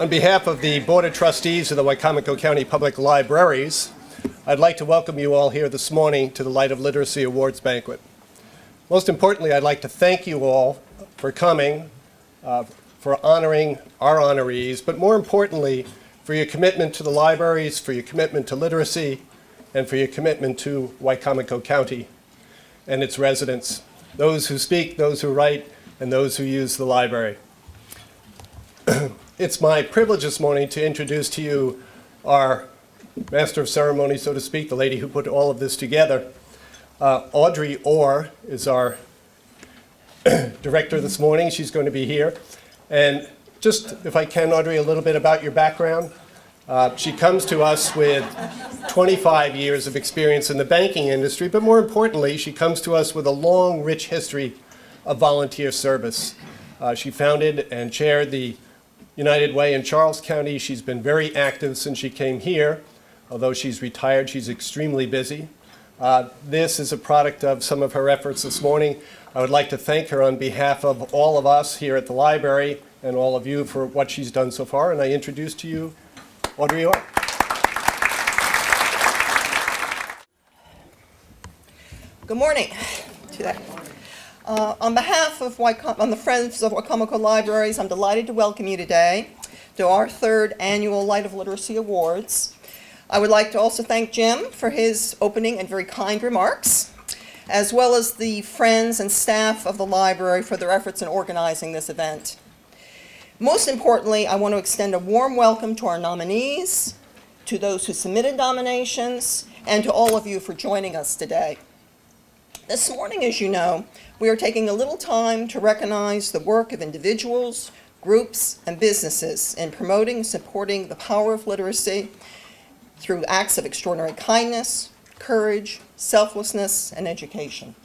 On behalf of the Board of Trustees of the Wicomico County Public Libraries, I'd like to welcome you all here this morning to the Light of Literacy Awards banquet. Most importantly, I'd like to thank you all for coming, for honoring our honorees, but more importantly, for your commitment to the libraries, for your commitment to literacy, and for your commitment to Wicomico County and its residents, those who speak, those who write, and those who use the library. It's my privilege this morning to introduce to you our master of ceremonies, so to speak, the lady who put all of this together. Audrey Orr is our director this morning. She's going to be here. And just, if I can, Audrey, a little bit about your background. She comes to us with 25 years of experience in the banking industry, but more importantly, she comes to us with a long, rich history of volunteer service. She founded and chaired the United Way in Charles County. She's been very active since she came here. Although she's retired, she's extremely busy. This is a product of some of her efforts this morning. I would like to thank her on behalf of all of us here at the library and all of you for what she's done so far. And I introduce to you Audrey Orr. Good morning. On behalf of the Friends of Wicomico Libraries, I'm delighted to welcome you today to our third annual Light of Literacy Awards. I would like to also thank Jim for his opening and very kind remarks, as well as the friends and staff of the library for their efforts in organizing this event. Most importantly, I want to extend a warm welcome to our nominees, to those who submitted nominations, and to all of you for joining us today. This morning, as you know, we are taking a little time to recognize the work of individuals, groups, and businesses in promoting and supporting the power of literacy through acts of extraordinary kindness, courage, selflessness, and education.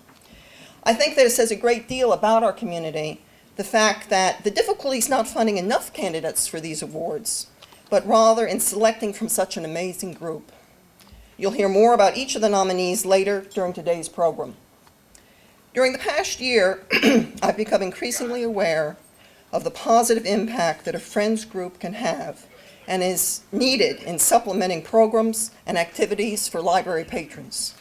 I think that it says a great deal about our community, the fact that the difficulty is not finding enough candidates for these awards, but rather in selecting from such an amazing group. You'll hear more about each of the nominees later during today's program. During the past year, I've become increasingly aware of the positive impact that a friends group can have and is needed in supplementing programs and activities for library patrons.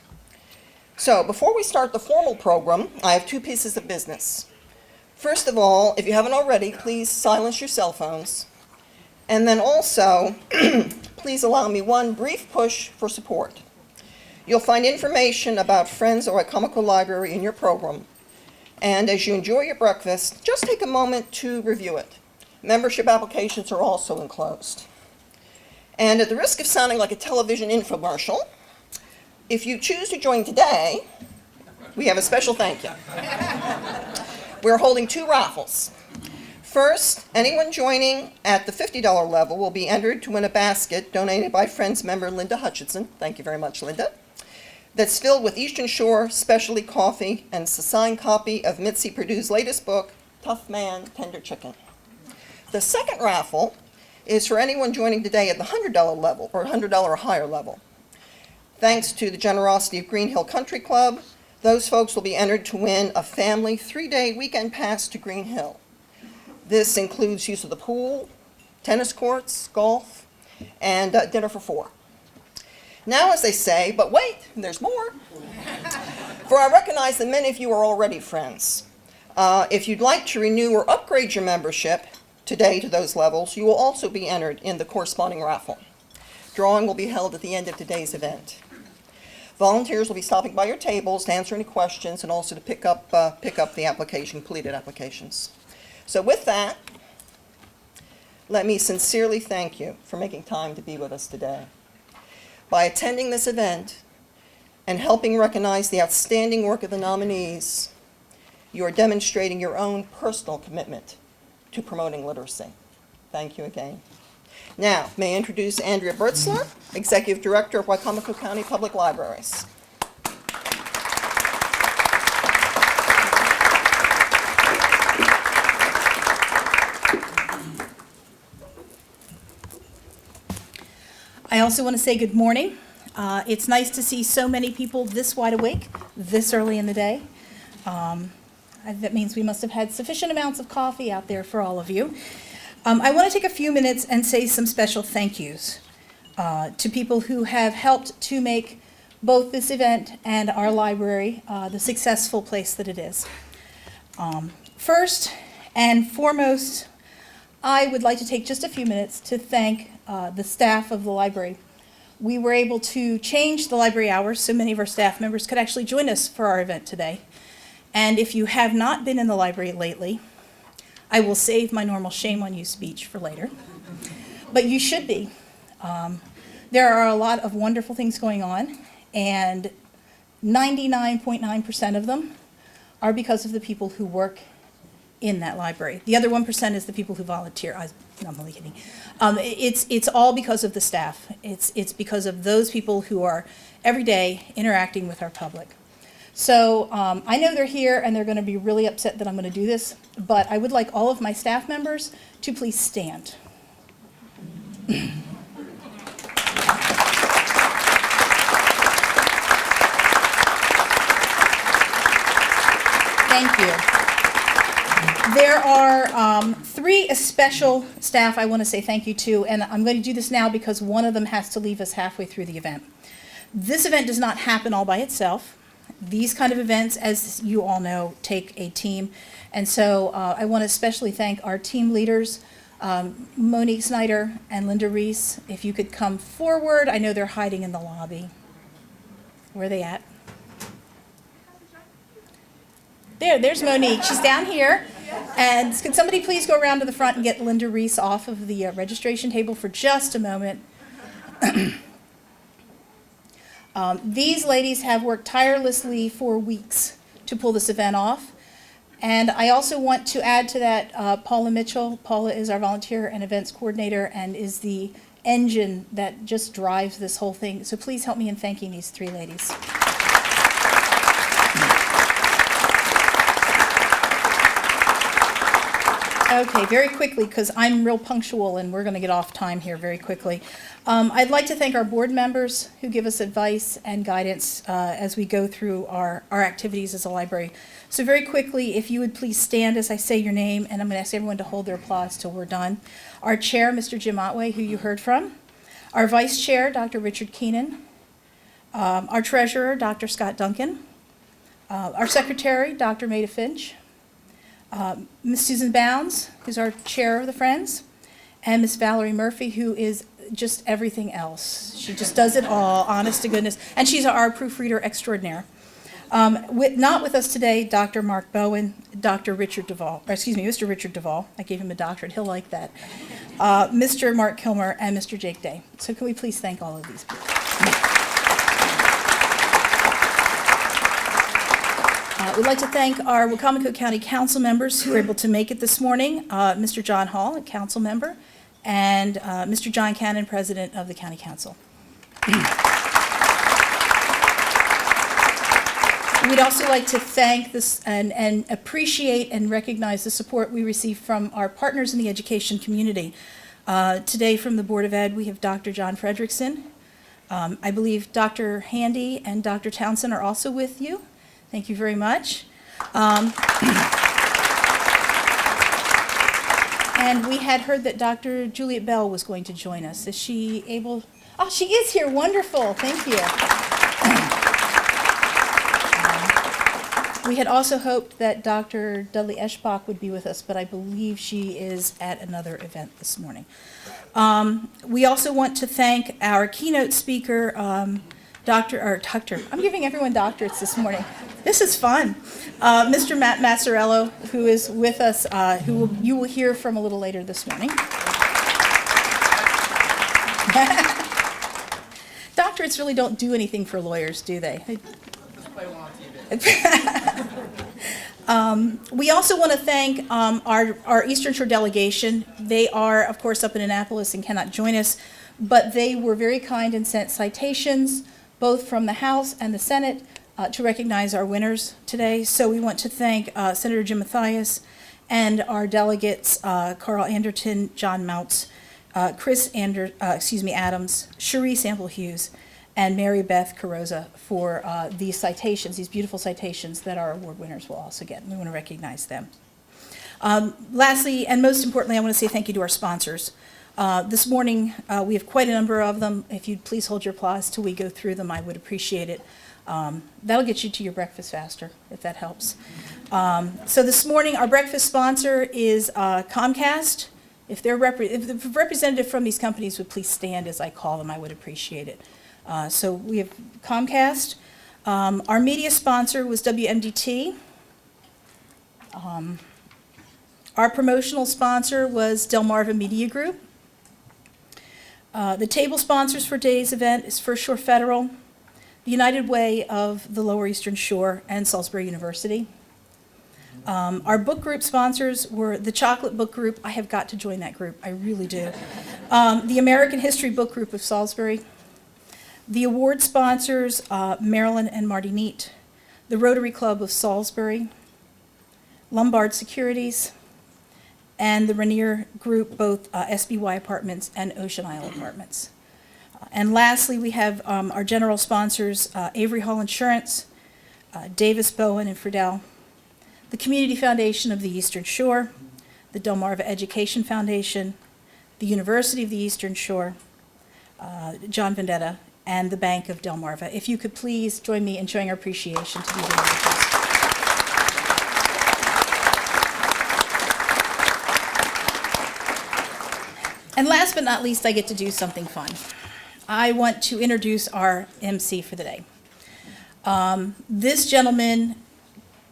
So before we start the formal program, I have two pieces of business. First of all, if you haven't already, please silence your cell phones. And then also, please allow me one brief push for support. You'll find information about Friends of Wicomico Library in your program. And as you enjoy your breakfast, just take a moment to review it. Membership applications are also enclosed. And at the risk of sounding like a television infomercial, if you choose to join today, we have a special thank you. We're holding two raffles. First, anyone joining at the $50 level will be entered to win a basket donated by Friends member Linda Hutchinson. Thank you very much, Linda. That's filled with Eastern Shore specialty coffee and it's a signed copy of Mitzi Perdue's latest book, Tough Man, Tender Chicken. The second raffle is for anyone joining today at the $100 level or $100 or higher level. Thanks to the generosity of Green Hill Country Club, those folks will be entered to win a family 3-day weekend pass to Green Hill. This includes use of the pool, tennis courts, golf, and dinner for 4. Now, as they say, but wait, there's more. For I recognize that many of you are already friends. If you'd like to renew or upgrade your membership today to those levels, you will also be entered in the corresponding raffle. Drawing will be held at the end of today's event. Volunteers will be stopping by your tables to answer any questions and also to pick up the completed applications. So with that, let me sincerely thank you for making time to be with us today. By attending this event and helping recognize the outstanding work of the nominees, you are demonstrating your own personal commitment to promoting literacy. Thank you again. Now, may I introduce Andrea Bertzler, Executive Director of Wicomico County Public Libraries. I also want to say good morning. It's nice to see so many people this wide awake, this early in the day. That means we must have had sufficient amounts of coffee out there for all of you. I want to take a few minutes and say some special thank yous to people who have helped to make both this event and our library the successful place that it is. First and foremost, I would like to take just a few minutes to thank the staff of the library. We were able to change the library hours so many of our staff members could actually join us for our event today. And if you have not been in the library lately, I will save my normal shame on you speech for later. But you should be. There are a lot of wonderful things going on, and 99.9% of them are because of the people who work in that library. The other 1% is the people who volunteer. I'm only kidding. It's all because of the staff. It's because of those people who are every day interacting with our public. So I know they're here and they're going to be really upset that I'm going to do this, but I would like all of my staff members to please stand. Thank you. There are three special staff I want to say thank you to, and I'm going to do this now because one of them has to leave us halfway through the event. This event does not happen all by itself. These kind of events, as you all know, take a team, and so I want to especially thank our team leaders, Monique Snyder and Linda Reese. If you could come forward, I know they're hiding in the lobby. Where are they at? There's Monique. She's down here. And can somebody please go around to the front and get Linda Reese off of the registration table for just a moment? These ladies have worked tirelessly for weeks to pull this event off. And I also want to add to that Paula Mitchell. Paula is our volunteer and events coordinator and is the engine that just drives this whole thing. So please help me in thanking these three ladies. Okay, very quickly, because I'm real punctual and we're going to get off time here very quickly. I'd like to thank our board members who give us advice and guidance as we go through our activities as a library. So very quickly, if you would please stand as I say your name, and I'm going to ask everyone to hold their applause till we're done. Our chair, Mr. Jim Otway, who you heard from. Our vice chair, Dr. Richard Keenan. Our treasurer, Dr. Scott Duncan. Our secretary, Dr. Maida Finch. Ms. Susan Bounds, who's our chair of the Friends, and Ms. Valerie Murphy, who is just everything else. She just does it all, honest to goodness, and she's our proofreader extraordinaire. Not with us today, Dr. Mark Bowen, Mr. Richard Duvall. I gave him a doctorate, he'll like that. Mr. Mark Kilmer, and Mr. Jake Day. So can we please thank all of these people? We'd like to thank our Wicomico County Council members who were able to make it this morning, Mr. John Hall, a council member, and Mr. John Cannon, president of the County Council. We'd also like to thank this and appreciate and recognize the support we receive from our partners in the education community. Today from the Board of Ed, we have Dr. John Frederickson. I believe Dr. Handy and Dr. Townsend are also with you. Thank you very much. And we had heard that Dr. Juliet Bell was going to join us. Is she able? Oh, she is here. Wonderful. Thank you. We had also hoped that Dr. Dudley Eschbach would be with us, but I believe she is at another event this morning. We also want to thank our keynote speaker, I'm giving everyone doctorates this morning. This is fun. Mr. Matt Massarello, who is with us, you will hear from a little later this morning. Doctorates really don't do anything for lawyers, do they? We also want to thank our Eastern Shore delegation. They are, of course, up in Annapolis and cannot join us, but they were very kind and sent citations, both from the House and the Senate, to recognize our winners today. So we want to thank Senator Jim Mathias and our delegates, Carl Anderton, John Mounts, Chris Adams, Cherie Sample Hughes, and Mary Beth Carroza for these citations, these beautiful citations that our award winners will also get. We want to recognize them. Lastly, and most importantly, I want to say thank you to our sponsors. This morning, we have quite a number of them. If you'd please hold your applause till we go through them, I would appreciate it. That'll get you to your breakfast faster, if that helps. So this morning, our breakfast sponsor is Comcast. If the representative from these companies would please stand as I call them, I would appreciate it. So we have Comcast. Our media sponsor was WMDT. Our promotional sponsor was Delmarva Media Group. The table sponsors for today's event is First Shore Federal, the United Way of the Lower Eastern Shore, and Salisbury University. Our book group sponsors were the Chocolate Book Group. I have got to join that group, I really do. The American History Book Group of Salisbury. The award sponsors, Marilyn and Marty Neat, the Rotary Club of Salisbury, Lombard Securities, and the Rainier Group, both SBY Apartments and Ocean Isle Apartments. And lastly, we have our general sponsors, Avery Hall Insurance, Davis, Bowen, and Friedel, the Community Foundation of the Eastern Shore, the Delmarva Education Foundation, the University of the Eastern Shore, John Vendetta, and the Bank of Delmarva. If you could please join me in showing our appreciation to these individuals. And last but not least, I get to do something fun. I want to introduce our MC for the day. This gentleman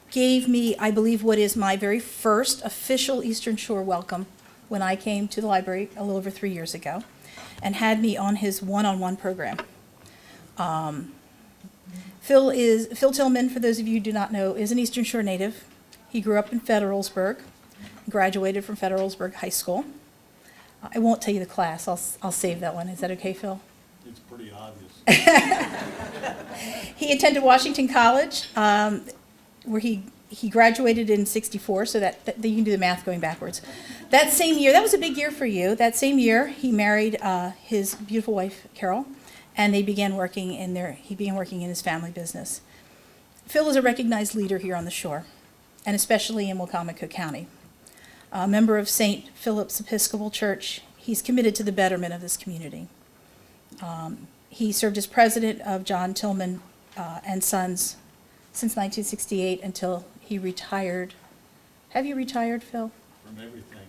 gave me, I believe, what is my very first official Eastern Shore welcome when I came to the library a little over 3 years ago, and had me on his one-on-one program. Phil Tillman, for those of you who do not know, is an Eastern Shore native. He grew up in Federalsburg, graduated from Federalsburg High School. I won't tell you the class. I'll save that one. Is that okay, Phil? It's pretty obvious. He attended Washington College, where he graduated in '64, so that you can do the math going backwards. That same year, that was a big year for you. That same year, he married his beautiful wife, Carol, and he began working in his family business. Phil is a recognized leader here on the shore, and especially in Wicomico County. A member of St. Philip's Episcopal Church, he's committed to the betterment of this community. He served as president of John Tillman and Sons since 1968 until he retired. Have you retired, Phil? From everything.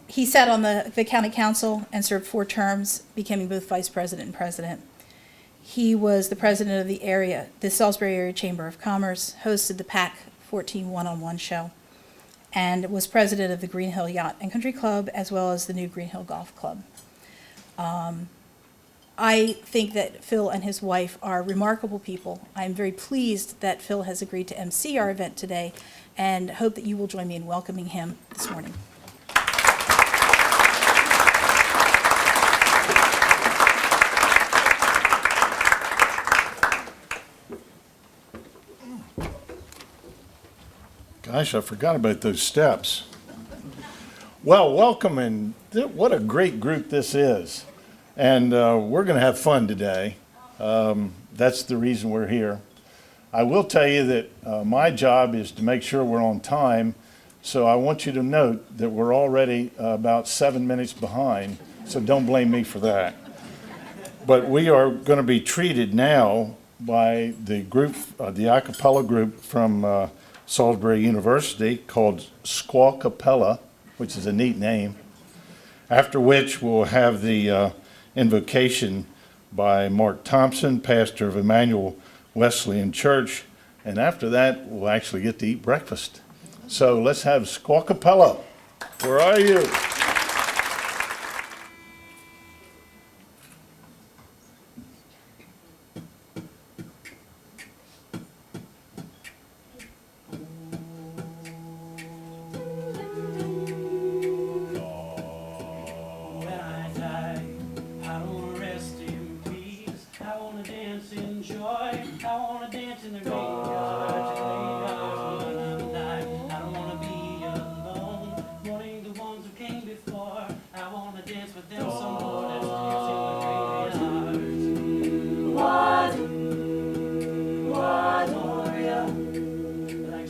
He sat on the county council and served 4 terms, becoming both vice president and president. He was the president of the Salisbury Area Chamber of Commerce, hosted the PAC 14 one-on-one show, and was president of the Green Hill Yacht and Country Club, as well as the new Green Hill Golf Club. I think that Phil and his wife are remarkable people. I'm very pleased that Phil has agreed to MC our event today, and hope that you will join me in welcoming him this morning. Gosh, I forgot about those steps. Well, welcome, and what a great group this is. And we're going to have fun today. That's the reason we're here. I will tell you that my job is to make sure we're on time, so I want you to note that we're already about 7 minutes behind, so don't blame me for that. But we are going to be treated now by the group, the a cappella group from Salisbury University called Squawkapella, which is a neat name, after which we'll have the invocation by Mark Thompson, pastor of Emmanuel Wesleyan Church, and after that we'll actually get to eat breakfast. So let's have Squawkapella. Where are you? Like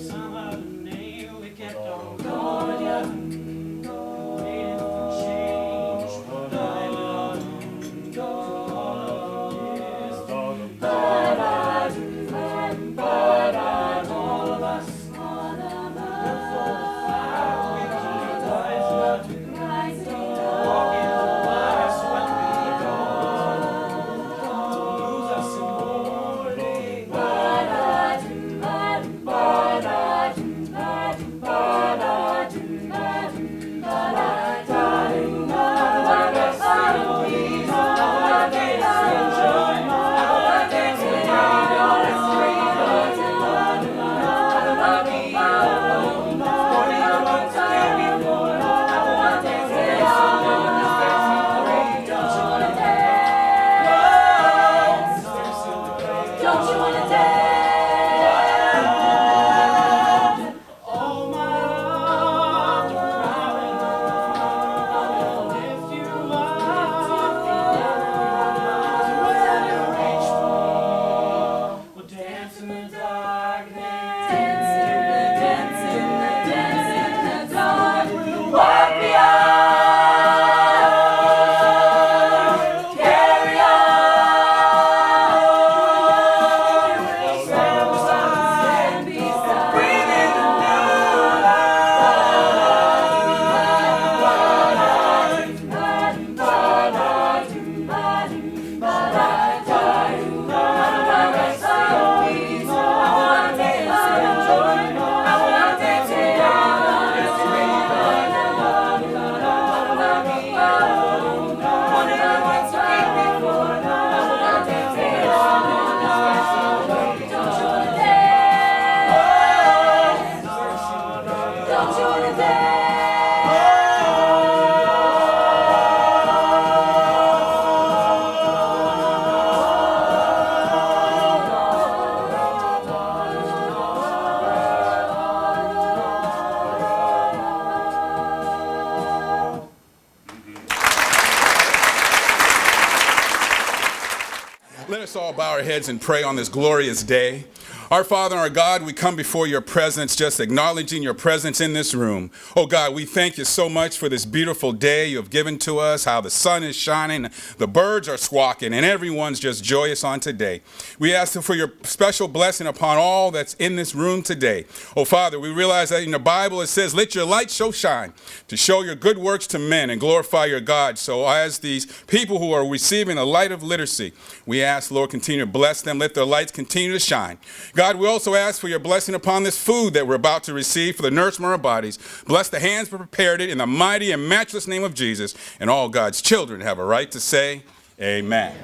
Let us all bow our heads and pray on this glorious day. Our Father and our God, we come before your presence, just acknowledging your presence in this room. Oh God, we thank you so much for this beautiful day you have given to us, how the sun is shining, the birds are squawking, and everyone's just joyous on today. We ask for your special blessing upon all that's in this room today. Oh Father, we realize that in the Bible it says, let your light so shine to show your good works to men and glorify your God. So as these people who are receiving the light of literacy, we ask, Lord, continue to bless them. Let their lights continue to shine. God, we also ask for your blessing upon this food that we're about to receive for the nourishment of our bodies. Bless the hands that prepared it in the mighty and matchless name of Jesus. And all God's children have a right to say, amen.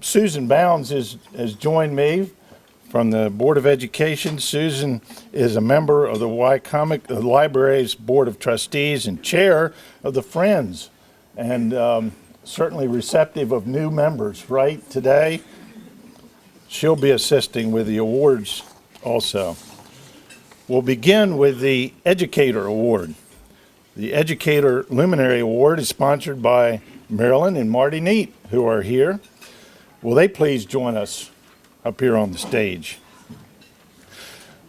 Susan Bounds has joined me from the Board of Education. Susan is a member of the Wicomico Library's Board of Trustees and chair of the Friends, and certainly receptive of new members, right, today? She'll be assisting with the awards also. We'll begin with the Educator Award. The Educator Luminary Award is sponsored by Marilyn and Marty Neat, who are here. Will they please join us up here on the stage?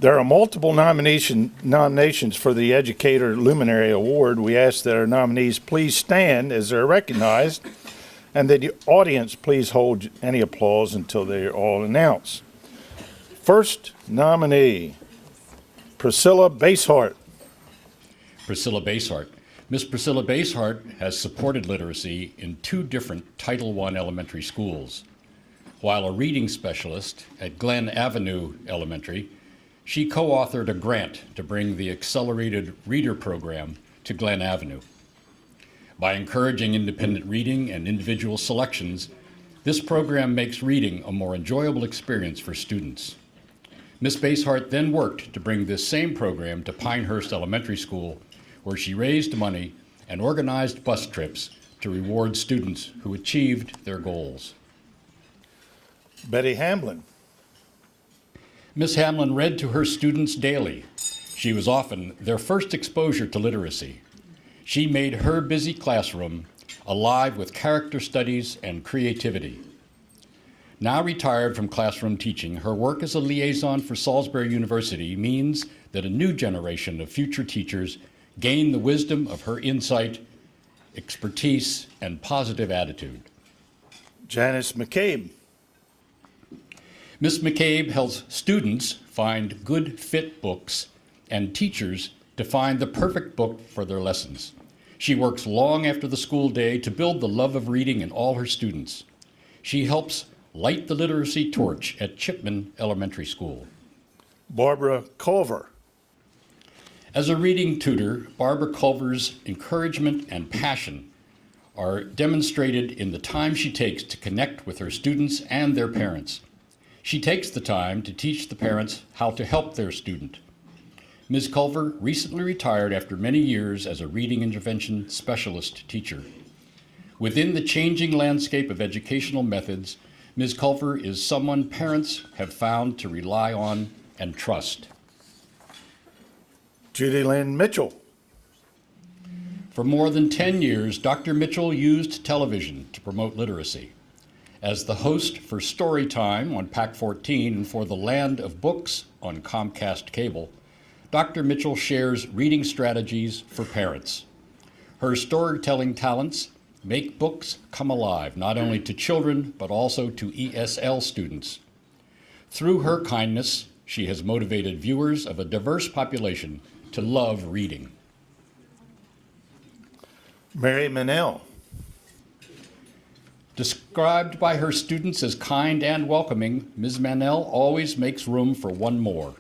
There are multiple nominations for the Educator Luminary Award. We ask that our nominees please stand as they're recognized, and that the audience please hold any applause until they are all announced. First nominee, Priscilla Basehart. Priscilla Basehart. Miss Priscilla Basehart has supported literacy in 2 different Title I elementary schools. While a reading specialist at Glen Avenue Elementary, she co-authored a grant to bring the Accelerated Reader Program to Glen Avenue. By encouraging independent reading and individual selections, this program makes reading a more enjoyable experience for students. Ms. Basehart then worked to bring this same program to Pinehurst Elementary School, where she raised money and organized bus trips to reward students who achieved their goals. Betty Hamlin. Ms. Hamlin read to her students daily. She was often their first exposure to literacy. She made her busy classroom alive with character studies and creativity. Now retired from classroom teaching, her work as a liaison for Salisbury University means that a new generation of future teachers gain the wisdom of her insight, expertise, and positive attitude. Janice McCabe. Ms. McCabe helps students find good fit books and teachers to find the perfect book for their lessons. She works long after the school day to build the love of reading in all her students. She helps light the literacy torch at Chipman Elementary School. Barbara Culver. As a reading tutor, Barbara Culver's encouragement and passion are demonstrated in the time she takes to connect with her students and their parents. She takes the time to teach the parents how to help their student. Ms. Culver recently retired after many years as a reading intervention specialist teacher. Within the changing landscape of educational methods, Ms. Culver is someone parents have found to rely on and trust. Judy Lynn Mitchell. For more than 10 years, Dr. Mitchell used television to promote literacy. As the host for Storytime on PAC 14 and for The Land of Books on Comcast Cable, Dr. Mitchell shares reading strategies for parents. Her storytelling talents make books come alive, not only to children, but also to ESL students. Through her kindness, she has motivated viewers of a diverse population to love reading. Mary Manell. Described by her students as kind and welcoming, Ms. Manell always makes room for one more.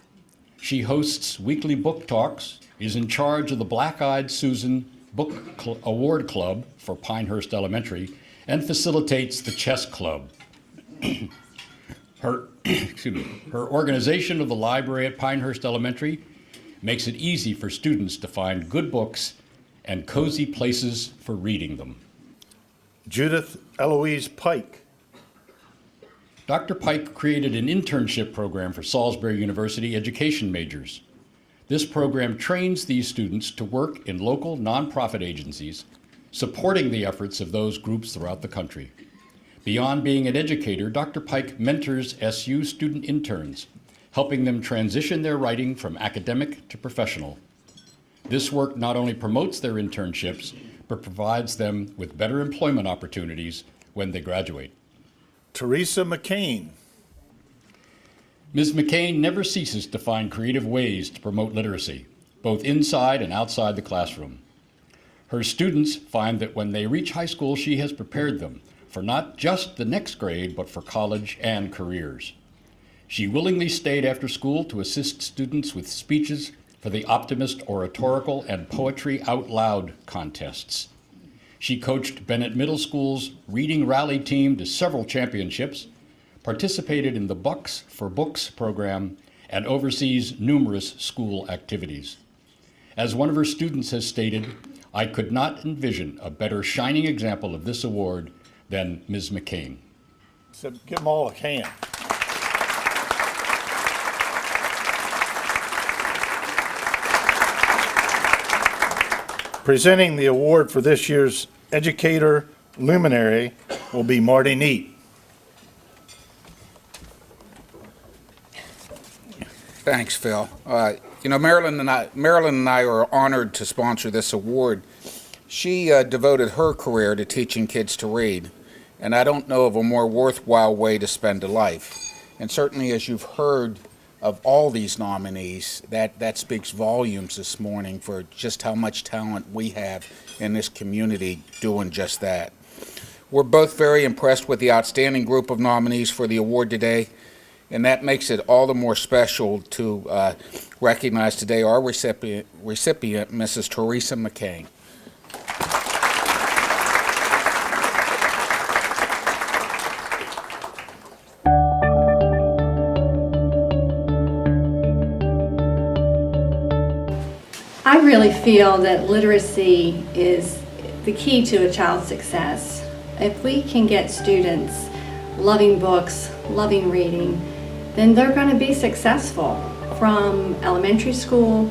She hosts weekly book talks, is in charge of the Black-Eyed Susan Book Award Club for Pinehurst Elementary, and facilitates the chess club. Her organization of the library at Pinehurst Elementary makes it easy for students to find good books and cozy places for reading them. Judith Eloise Pike. Dr. Pike created an internship program for Salisbury University education majors. This program trains these students to work in local nonprofit agencies, supporting the efforts of those groups throughout the country. Beyond being an educator, Dr. Pike mentors SU student interns, helping them transition their writing from academic to professional. This work not only promotes their internships, but provides them with better employment opportunities when they graduate. Teresa McCain. Ms. McCain never ceases to find creative ways to promote literacy, both inside and outside the classroom. Her students find that when they reach high school, she has prepared them for not just the next grade, but for college and careers. She willingly stayed after school to assist students with speeches for the Optimist Oratorical and Poetry Out Loud contests. She coached Bennett Middle School's reading rally team to several championships, participated in the Bucks for Books program, and oversees numerous school activities. As one of her students has stated, I could not envision a better shining example of this award than Ms. McCain. So give them all a hand. Presenting the award for this year's Educator Luminary will be Marty Neat. Thanks, Phil. Marilyn and I are honored to sponsor this award. She devoted her career to teaching kids to read, and I don't know of a more worthwhile way to spend a life. And certainly, as you've heard of all these nominees, that speaks volumes this morning for just how much talent we have in this community doing just that. We're both very impressed with the outstanding group of nominees for the award today, and that makes it all the more special to recognize today our recipient, Mrs. Teresa McCain. I really feel that literacy is the key to a child's success. If we can get students loving books, loving reading, then they're going to be successful from elementary school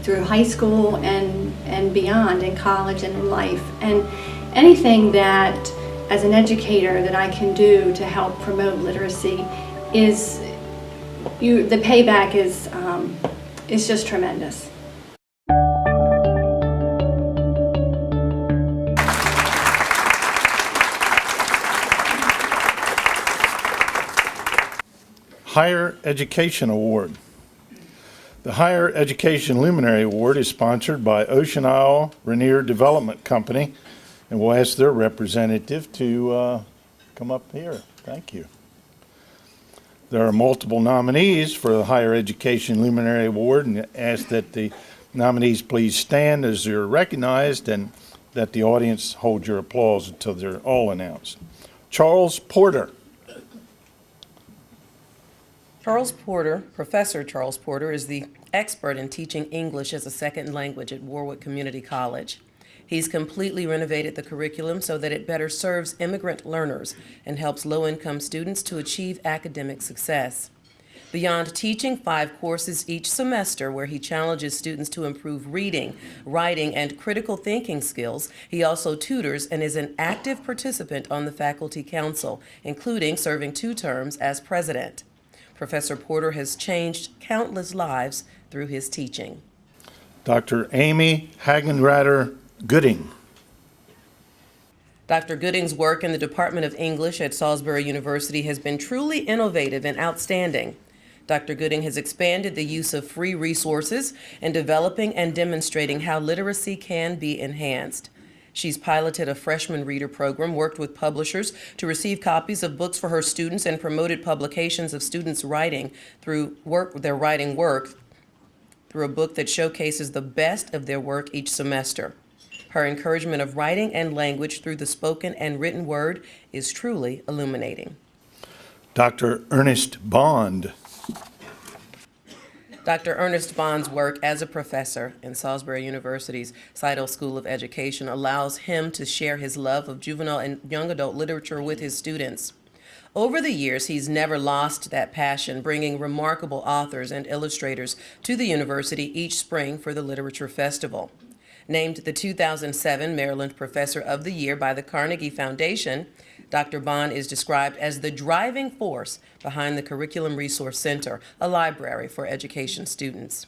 through high school and beyond, in college and in life. And anything that, as an educator, that I can do to help promote literacy is, the payback is just tremendous. Higher Education Award. The Higher Education Luminary Award is sponsored by Ocean Isle Rainier Development Company, and we'll ask their representative to come up here. Thank you. There are multiple nominees for the Higher Education Luminary Award, and ask that the nominees please stand as they're recognized and that the audience hold your applause until they're all announced. Charles Porter. Professor Charles Porter, is the expert in teaching English as a second language at Warwick Community College. He's completely renovated the curriculum so that it better serves immigrant learners and helps low-income students to achieve academic success. Beyond teaching 5 courses each semester where he challenges students to improve reading, writing, and critical thinking skills, he also tutors and is an active participant on the faculty council, including serving 2 terms as president. Professor Porter has changed countless lives through his teaching. Dr. Amy Hagenrader Gooding. Dr. Gooding's work in the Department of English at Salisbury University has been truly innovative and outstanding. Dr. Gooding has expanded the use of free resources in developing and demonstrating how literacy can be enhanced. She's piloted a freshman reader program, worked with publishers to receive copies of books for her students, and promoted publications of students' writing through their writing work through a book that showcases the best of their work each semester. Her encouragement of writing and language through the spoken and written word is truly illuminating. Dr. Ernest Bond. Dr. Ernest Bond's work as a professor in Salisbury University's Seidel School of Education allows him to share his love of juvenile and young adult literature with his students. Over the years, he's never lost that passion, bringing remarkable authors and illustrators to the university each spring for the Literature Festival. Named the 2007 Maryland Professor of the Year by the Carnegie Foundation, Dr. Bond is described as the driving force behind the Curriculum Resource Center, a library for education students.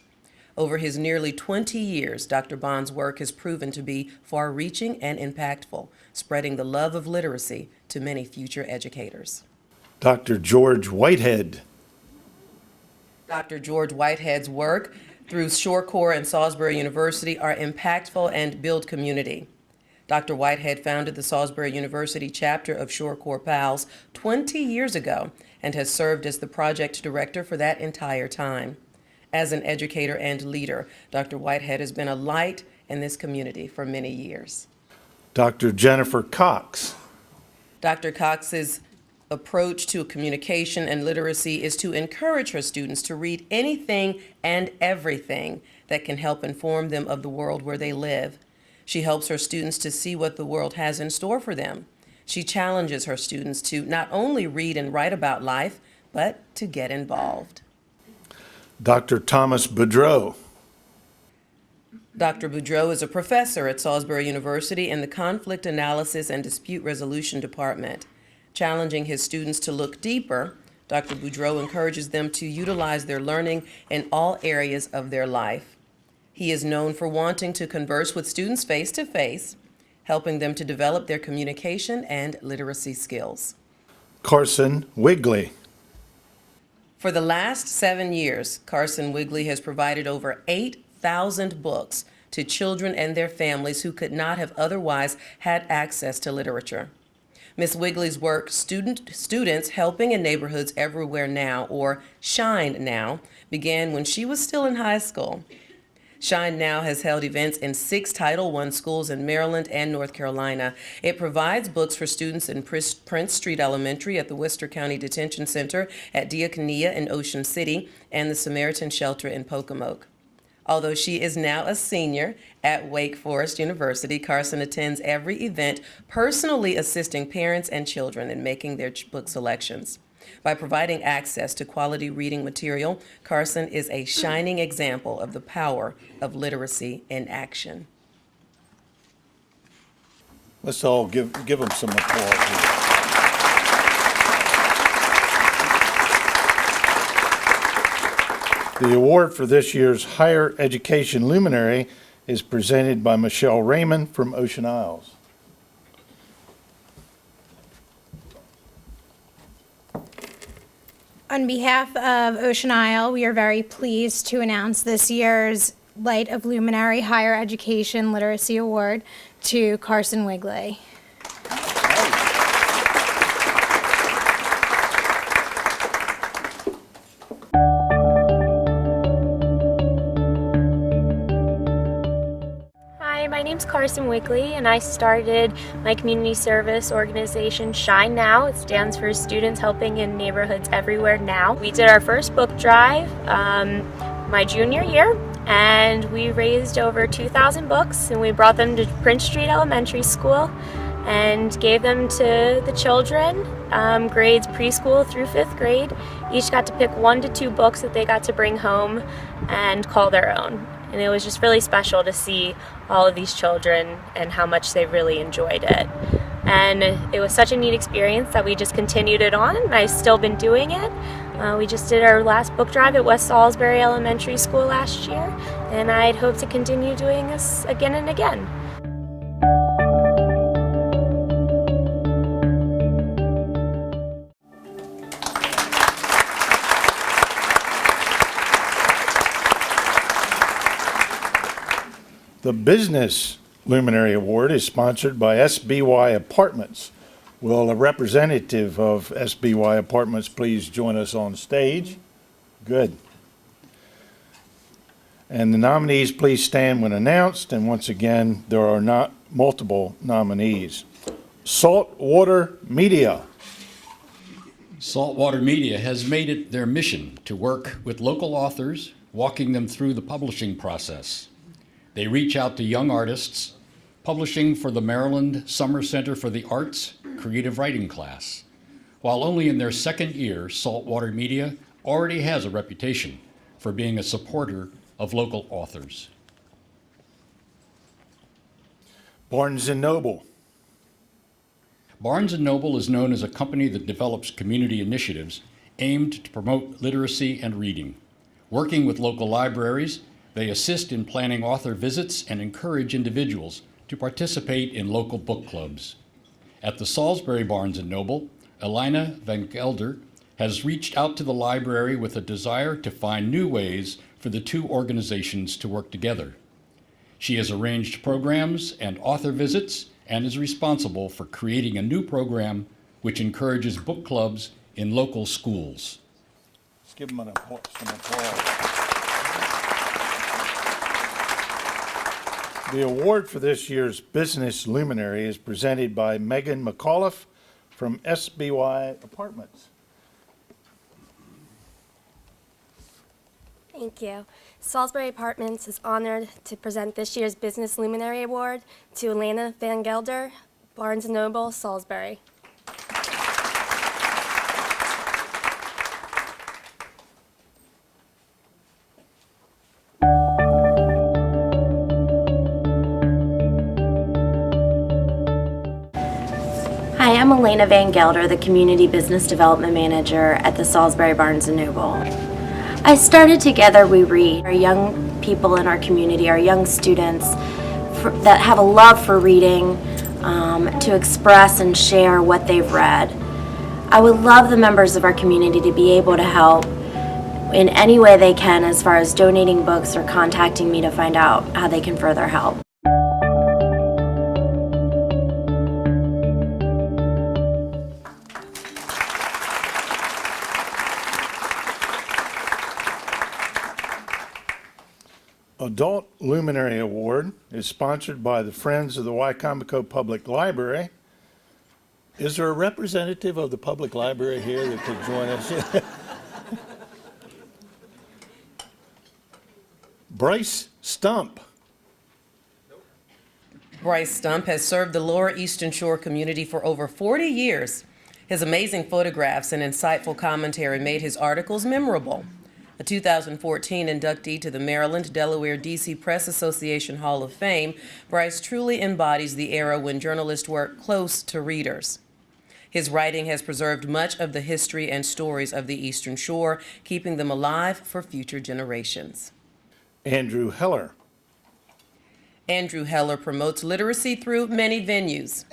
Over his nearly 20 years, Dr. Bond's work has proven to be far-reaching and impactful, spreading the love of literacy to many future educators. Dr. George Whitehead. Dr. George Whitehead's work through Shore Corps and Salisbury University are impactful and build community. Dr. Whitehead founded the Salisbury University chapter of Shore Corps Pals 20 years ago and has served as the project director for that entire time. As an educator and leader, Dr. Whitehead has been a light in this community for many years. Dr. Jennifer Cox. Dr. Cox's approach to communication and literacy is to encourage her students to read anything and everything that can help inform them of the world where they live. She helps her students to see what the world has in store for them. She challenges her students to not only read and write about life, but to get involved. Dr. Thomas Boudreau. Dr. Boudreau is a professor at Salisbury University in the Conflict Analysis and Dispute Resolution Department. Challenging his students to look deeper, Dr. Boudreau encourages them to utilize their learning in all areas of their life. He is known for wanting to converse with students face to face, helping them to develop their communication and literacy skills. Carson Wigley. For the last 7 years, Carson Wigley has provided over 8,000 books to children and their families who could not have otherwise had access to literature. Ms. Wigley's work, Students Helping in Neighborhoods Everywhere Now, or Shine Now, began when she was still in high school. Shine Now has held events in 6 Title I schools in Maryland and North Carolina. It provides books for students in Prince Street Elementary at the Worcester County Detention Center, at Diakonia in Ocean City, and the Samaritan Shelter in Wicomico. Although she is now a senior at Wake Forest University, Carson attends every event, personally assisting parents and children in making their book selections. By providing access to quality reading material, Carson is a shining example of the power of literacy in action. Let's all give them some applause. The award for this year's Higher Education Luminary is presented by Michelle Raymond from Ocean Isles. On behalf of Ocean Isle, we are very pleased to announce this year's Light of Luminary Higher Education Literacy Award to Carson Wigley. Hi, my name's Carson Wigley, and I started my community service organization Shine Now. It stands for Students Helping in Neighborhoods Everywhere Now. We did our first book drive my junior year, and we raised over 2,000 books, and we brought them to Prince Street Elementary School and gave them to the children, grades preschool through 5th grade. Each got to pick 1 to 2 books that they got to bring home and call their own. And it was just really special to see all of these children and how much they really enjoyed it. And it was such a neat experience that we just continued it on, and I've still been doing it. We just did our last book drive at West Salisbury Elementary School last year, and I'd hope to continue doing this again and again. The Business Luminary Award is sponsored by SBY Apartments. Will a representative of SBY Apartments please join us on stage? Good. And the nominees please stand when announced. And once again, there are not multiple nominees. Saltwater Media. Saltwater Media has made it their mission to work with local authors, walking them through the publishing process. They reach out to young artists, publishing for the Maryland Summer Center for the Arts Creative Writing class. While only in their 2nd year, Saltwater Media already has a reputation for being a supporter of local authors. Barnes & Noble. Barnes & Noble is known as a company that develops community initiatives aimed to promote literacy and reading. Working with local libraries, they assist in planning author visits and encourage individuals to participate in local book clubs. At the Salisbury Barnes & Noble, Elina Van Gelder has reached out to the library with a desire to find new ways for the two organizations to work together. She has arranged programs and author visits and is responsible for creating a new program which encourages book clubs in local schools. Let's give them some applause. The award for this year's Business Luminary is presented by Megan McAuliffe from SBY Apartments. Thank you. Salisbury Apartments is honored to present this year's Business Luminary Award to Elena Van Gelder, Barnes & Noble, Salisbury. Hi, I'm Elena Van Gelder, the Community Business Development Manager at the Salisbury Barnes & Noble. I started Together We Read. Our young people in our community, our young students that have a love for reading, to express and share what they've read. I would love the members of our community to be able to help in any way they can as far as donating books or contacting me to find out how they can further help. Adult Luminary Award is sponsored by the Friends of the Wicomico Public Library. Is there a representative of the public library here that could join us? Bryce Stump. Bryce Stump has served the Lower Eastern Shore community for over 40 years. His amazing photographs and insightful commentary made his articles memorable. A 2014 inductee to the Maryland, Delaware, D.C. Press Association Hall of Fame, Bryce truly embodies the era when journalists worked close to readers. His writing has preserved much of the history and stories of the Eastern Shore, keeping them alive for future generations. Andrew Heller. Andrew Heller promotes literacy through many venues.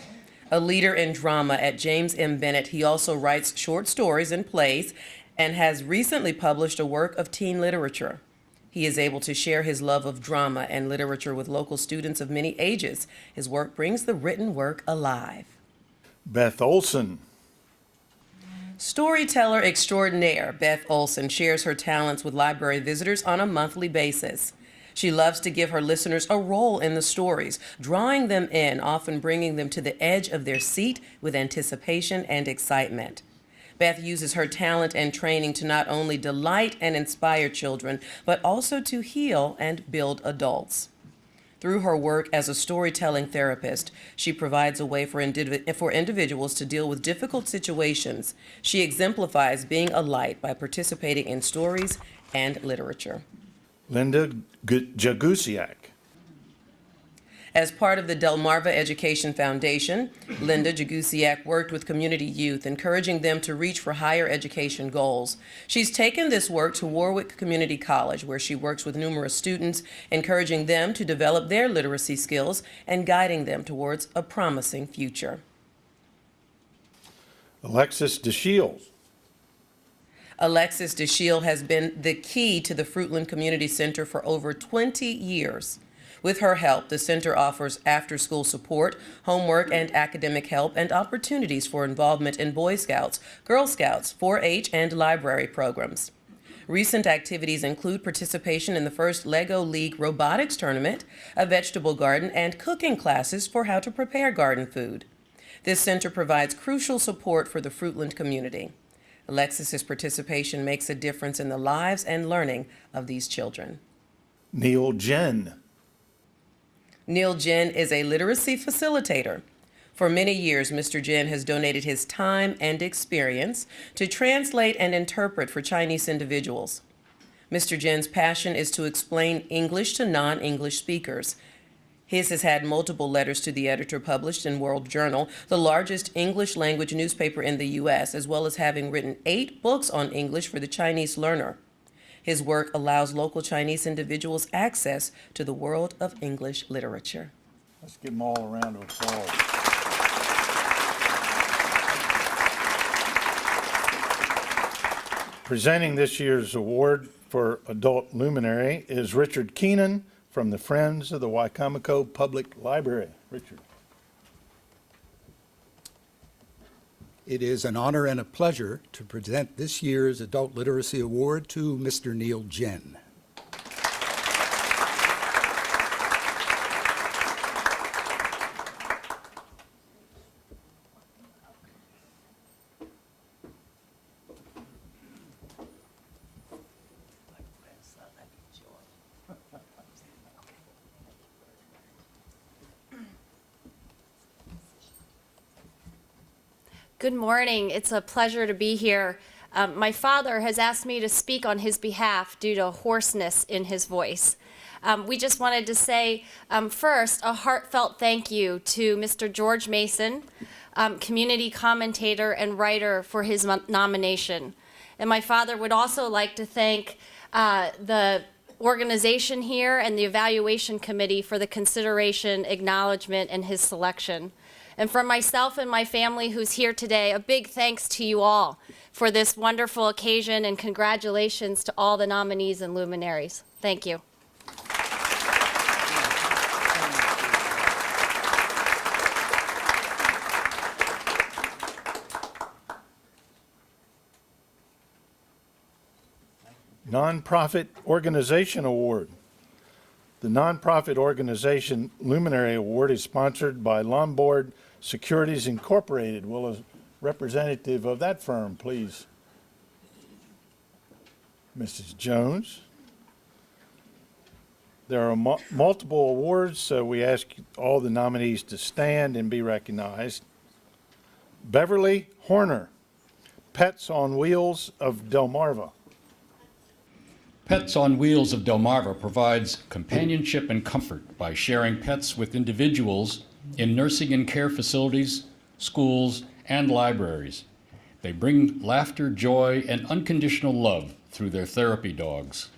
A leader in drama at James M. Bennett, he also writes short stories and plays and has recently published a work of teen literature. He is able to share his love of drama and literature with local students of many ages. His work brings the written work alive. Beth Olson. Storyteller extraordinaire Beth Olson shares her talents with library visitors on a monthly basis. She loves to give her listeners a role in the stories, drawing them in, often bringing them to the edge of their seat with anticipation and excitement. Beth uses her talent and training to not only delight and inspire children, but also to heal and build adults. Through her work as a storytelling therapist, she provides a way for individuals to deal with difficult situations. She exemplifies being a light by participating in stories and literature. Linda Jagusiak. As part of the Delmarva Education Foundation, Linda Jagusiak worked with community youth, encouraging them to reach for higher education goals. She's taken this work to Warwick Community College, where she works with numerous students, encouraging them to develop their literacy skills and guiding them towards a promising future. Alexis DeShields. Alexis DeShield has been the key to the Fruitland Community Center for over 20 years. With her help, the center offers after-school support, homework and academic help, and opportunities for involvement in Boy Scouts, Girl Scouts, 4-H, and library programs. Recent activities include participation in the first Lego League robotics tournament, a vegetable garden, and cooking classes for how to prepare garden food. This center provides crucial support for the Fruitland community. Alexis's participation makes a difference in the lives and learning of these children. Neil Jen. Neil Jen is a literacy facilitator. For many years, Mr. Jen has donated his time and experience to translate and interpret for Chinese individuals. Mr. Jen's passion is to explain English to non-English speakers. His has had multiple letters to the editor published in World Journal, the largest English language newspaper in the U.S., as well as having written 8 books on English for the Chinese learner. His work allows local Chinese individuals access to the world of English literature. Let's give them all a round of applause. Presenting this year's award for Adult Luminary is Richard Keenan from the Friends of the Wicomico Public Library. Richard. It is an honor and a pleasure to present this year's Adult Literacy Award to Mr. Neil Jen. Good morning. It's a pleasure to be here. My father has asked me to speak on his behalf due to hoarseness in his voice. We just wanted to say, first, a heartfelt thank you to Mr. George Mason, community commentator and writer, for his nomination. And my father would also like to thank the organization here and the evaluation committee for the consideration, acknowledgement, and his selection. And from myself and my family who's here today, a big thanks to you all for this wonderful occasion, and congratulations to all the nominees and luminaries. Thank you. Nonprofit Organization Award. The Nonprofit Organization Luminary Award is sponsored by Lombard Securities Incorporated. Will a representative of that firm please? Mrs. Jones. There are multiple awards, so we ask all the nominees to stand and be recognized. Beverly Horner, Pets on Wheels of Delmarva. Pets on Wheels of Delmarva provides companionship and comfort by sharing pets with individuals in nursing and care facilities, schools, and libraries. They bring laughter, joy, and unconditional love through their therapy dogs.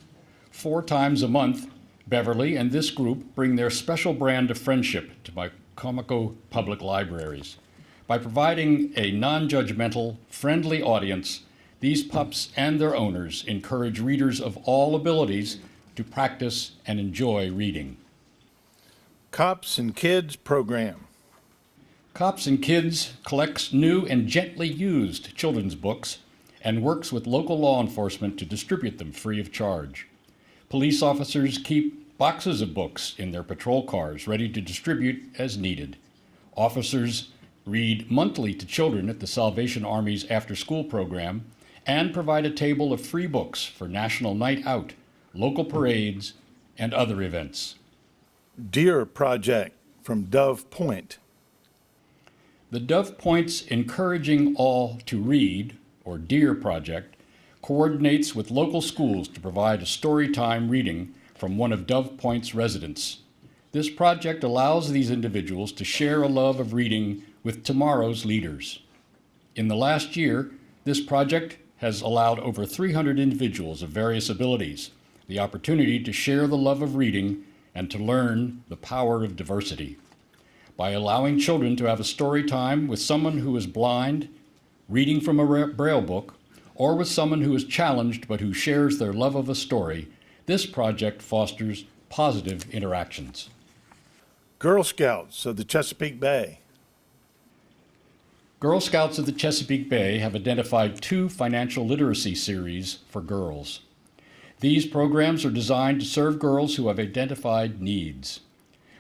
4 times a month, Beverly and this group bring their special brand of friendship to Wicomico Public Libraries. By providing a non-judgmental, friendly audience, these pups and their owners encourage readers of all abilities to practice and enjoy reading. Cops and Kids Program. Cops and Kids collects new and gently used children's books and works with local law enforcement to distribute them free of charge. Police officers keep boxes of books in their patrol cars ready to distribute as needed. Officers read monthly to children at the Salvation Army's after-school program and provide a table of free books for National Night Out, local parades, and other events. Deer Project from Dove Point. The Dove Point's Encouraging All to Read, or DEAR project, coordinates with local schools to provide a storytime reading from one of Dove Point's residents. This project allows these individuals to share a love of reading with tomorrow's leaders. In the last year, this project has allowed over 300 individuals of various abilities the opportunity to share the love of reading and to learn the power of diversity. By allowing children to have a story time with someone who is blind, reading from a Braille book, or with someone who is challenged but who shares their love of a story, this project fosters positive interactions. Girl Scouts of the Chesapeake Bay. Girl Scouts of the Chesapeake Bay have identified 2 financial literacy series for girls. These programs are designed to serve girls who have identified needs.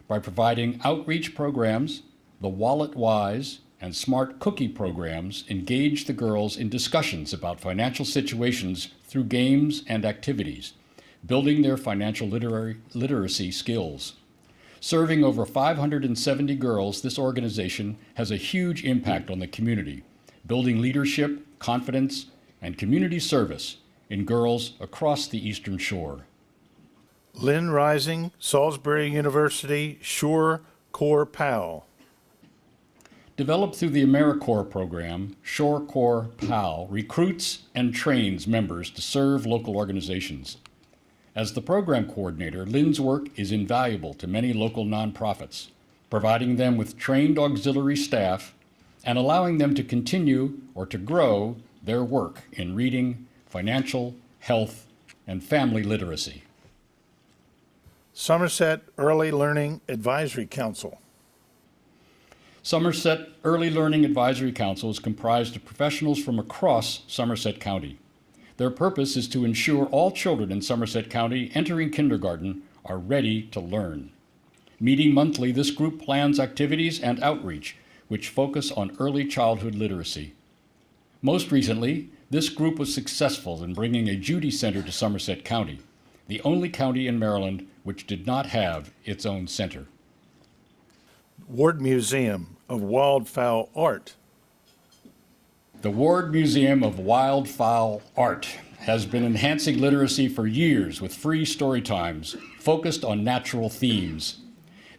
By providing outreach programs, the Wallet Wise and Smart Cookie programs engage the girls in discussions about financial situations through games and activities, building their financial literacy skills. Serving over 570 girls, this organization has a huge impact on the community, building leadership, confidence, and community service in girls across the Eastern Shore. Lynn Rising, Salisbury University, Shore Corps PAL. Developed through the AmeriCorps program, Shore Corps PAL recruits and trains members to serve local organizations. As the program coordinator, Lynn's work is invaluable to many local nonprofits, providing them with trained auxiliary staff and allowing them to continue or to grow their work in reading, financial, health, and family literacy. Somerset Early Learning Advisory Council. Somerset Early Learning Advisory Council is comprised of professionals from across Somerset County. Their purpose is to ensure all children in Somerset County entering kindergarten are ready to learn. Meeting monthly, this group plans activities and outreach which focus on early childhood literacy. Most recently, this group was successful in bringing a Judy Center to Somerset County, the only county in Maryland which did not have its own center. Ward Museum of Wildfowl Art. The Ward Museum of Wildfowl Art has been enhancing literacy for years with free story times focused on natural themes.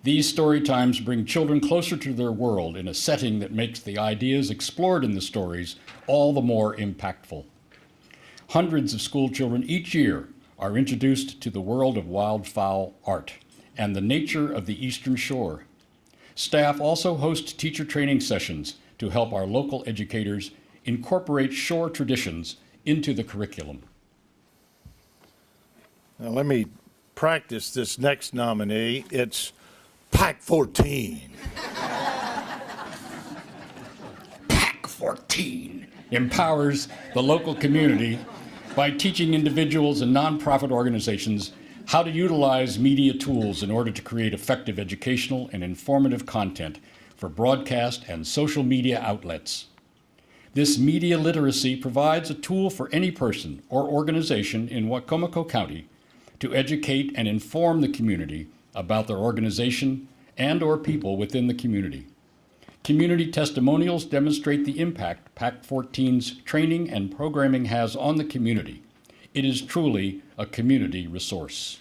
These story times bring children closer to their world in a setting that makes the ideas explored in the stories all the more impactful. Hundreds of school children each year are introduced to the world of wildfowl art and the nature of the Eastern Shore. Staff also host teacher training sessions to help our local educators incorporate shore traditions into the curriculum. Now let me practice this next nominee. It's Pack 14. Pack 14 empowers the local community by teaching individuals and nonprofit organizations how to utilize media tools in order to create effective educational and informative content for broadcast and social media outlets. This media literacy provides a tool for any person or organization in Wicomico County to educate and inform the community about their organization and/or people within the community. Community testimonials demonstrate the impact PAC 14's training and programming has on the community. It is truly a community resource.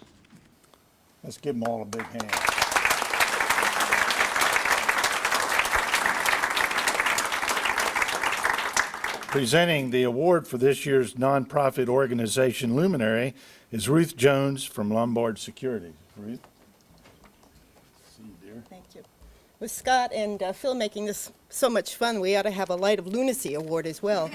Let's give them all a big hand. Presenting the award for this year's nonprofit organization luminary is Ruth Jones from Lombard Securities. Ruth? See you, dear. Thank you. With Scott and Phil making this so much fun, we ought to have a Light of Lunacy award as well.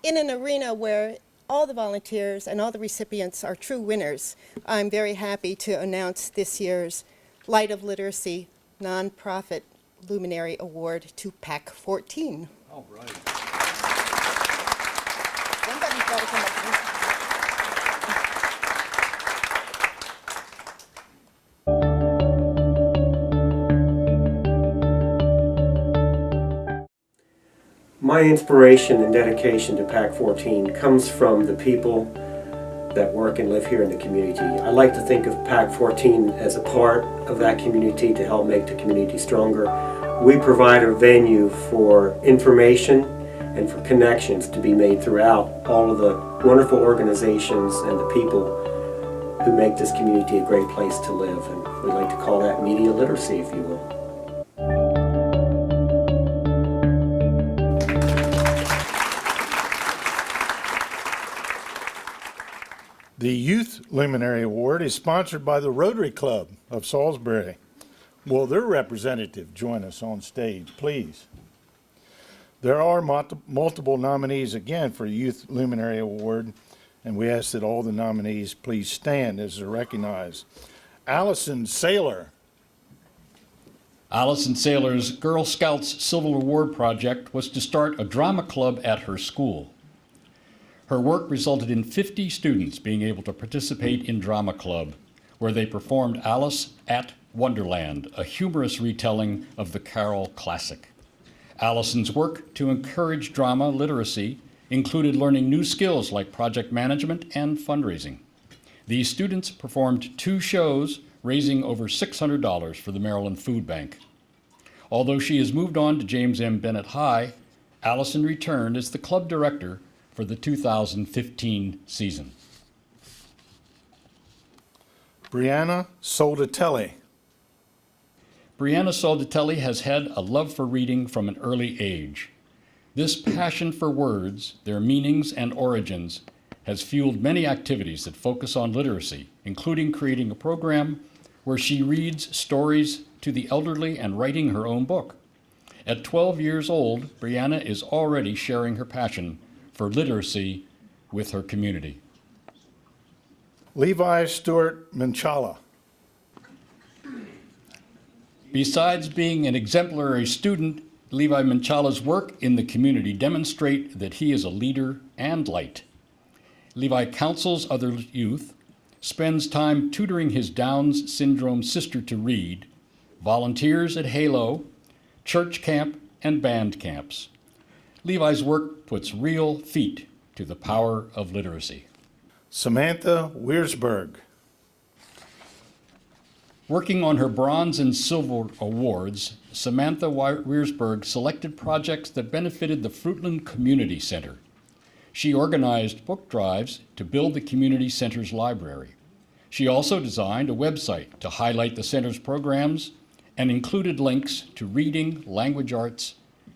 In an arena where all the volunteers and all the recipients are true winners, I'm very happy to announce this year's Light of Literacy Nonprofit Luminary Award to PAC 14. All right. Somebody's got to come up with My inspiration and dedication to PAC 14 comes from the people that work and live here in the community. I like to think of PAC 14 as a part of that community to help make the community stronger. We provide a venue for information and for connections to be made throughout all of the wonderful organizations and the people who make this community a great place to live. And we like to call that media literacy, if you will. The Youth Luminary Award is sponsored by the Rotary Club of Salisbury. Will their representative join us on stage, please? There are multiple nominees again for Youth Luminary Award, and we ask that all the nominees please stand as they're recognized. Allison Saylor. Allison Saylor's Girl Scouts Civil Award project was to start a drama club at her school. Her work resulted in 50 students being able to participate in Drama Club, where they performed Alice at Wonderland, a humorous retelling of the Carol classic. Allison's work to encourage drama literacy included learning new skills like project management and fundraising. These students performed 2 shows, raising over $600 for the Maryland Food Bank. Although she has moved on to James M. Bennett High, Allison returned as the club director for the 2015 season. Brianna Soldatelli. Brianna Soldatelli has had a love for reading from an early age. This passion for words, their meanings and origins, has fueled many activities that focus on literacy, including creating a program where she reads stories to the elderly and writing her own book. At 12 years old, Brianna is already sharing her passion for literacy with her community. Levi Stewart Manchala. Besides being an exemplary student, Levi Manchala's work in the community demonstrate that he is a leader and light. Levi counsels other youth, spends time tutoring his Down syndrome sister to read, volunteers at Halo, church camp, and band camps. Levi's work puts real feet to the power of literacy. Samantha Wiersberg. Working on her bronze and silver awards, Samantha Wiersberg selected projects that benefited the Fruitland Community Center. She organized book drives to build the community center's library. She also designed a website to highlight the center's programs and included links to reading, language arts,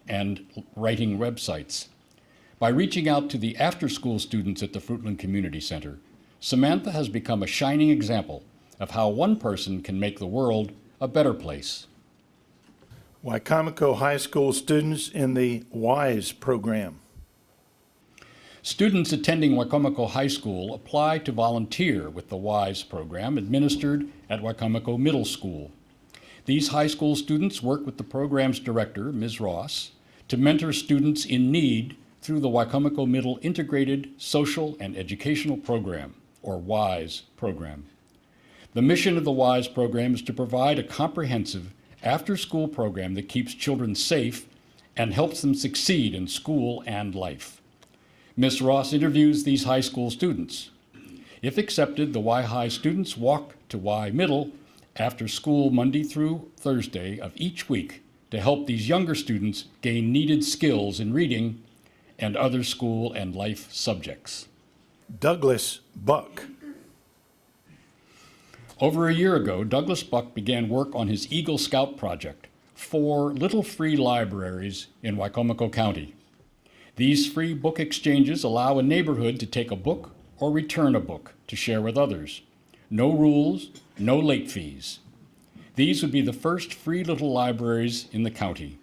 and writing websites. By reaching out to the after-school students at the Fruitland Community Center, Samantha has become a shining example of how one person can make the world a better place. Wicomico High School students in the WISE program. Students attending Wicomico High School apply to volunteer with the WISE program administered at Wicomico Middle School. These high school students work with the program's director, Ms. Ross, to mentor students in need through the Wicomico Middle Integrated Social and Educational Program, or WISE program. The mission of the WISE program is to provide a comprehensive after-school program that keeps children safe and helps them succeed in school and life. Ms. Ross interviews these high school students. If accepted, the Y High students walk to Y Middle after school Monday through Thursday of each week to help these younger students gain needed skills in reading and other school and life subjects. Douglas Buck. Over a year ago, Douglas Buck began work on his Eagle Scout project, 4 little free libraries in Wicomico County. These free book exchanges allow a neighborhood to take a book or return a book to share with others. No rules, no late fees. These would be the first free little libraries in the county.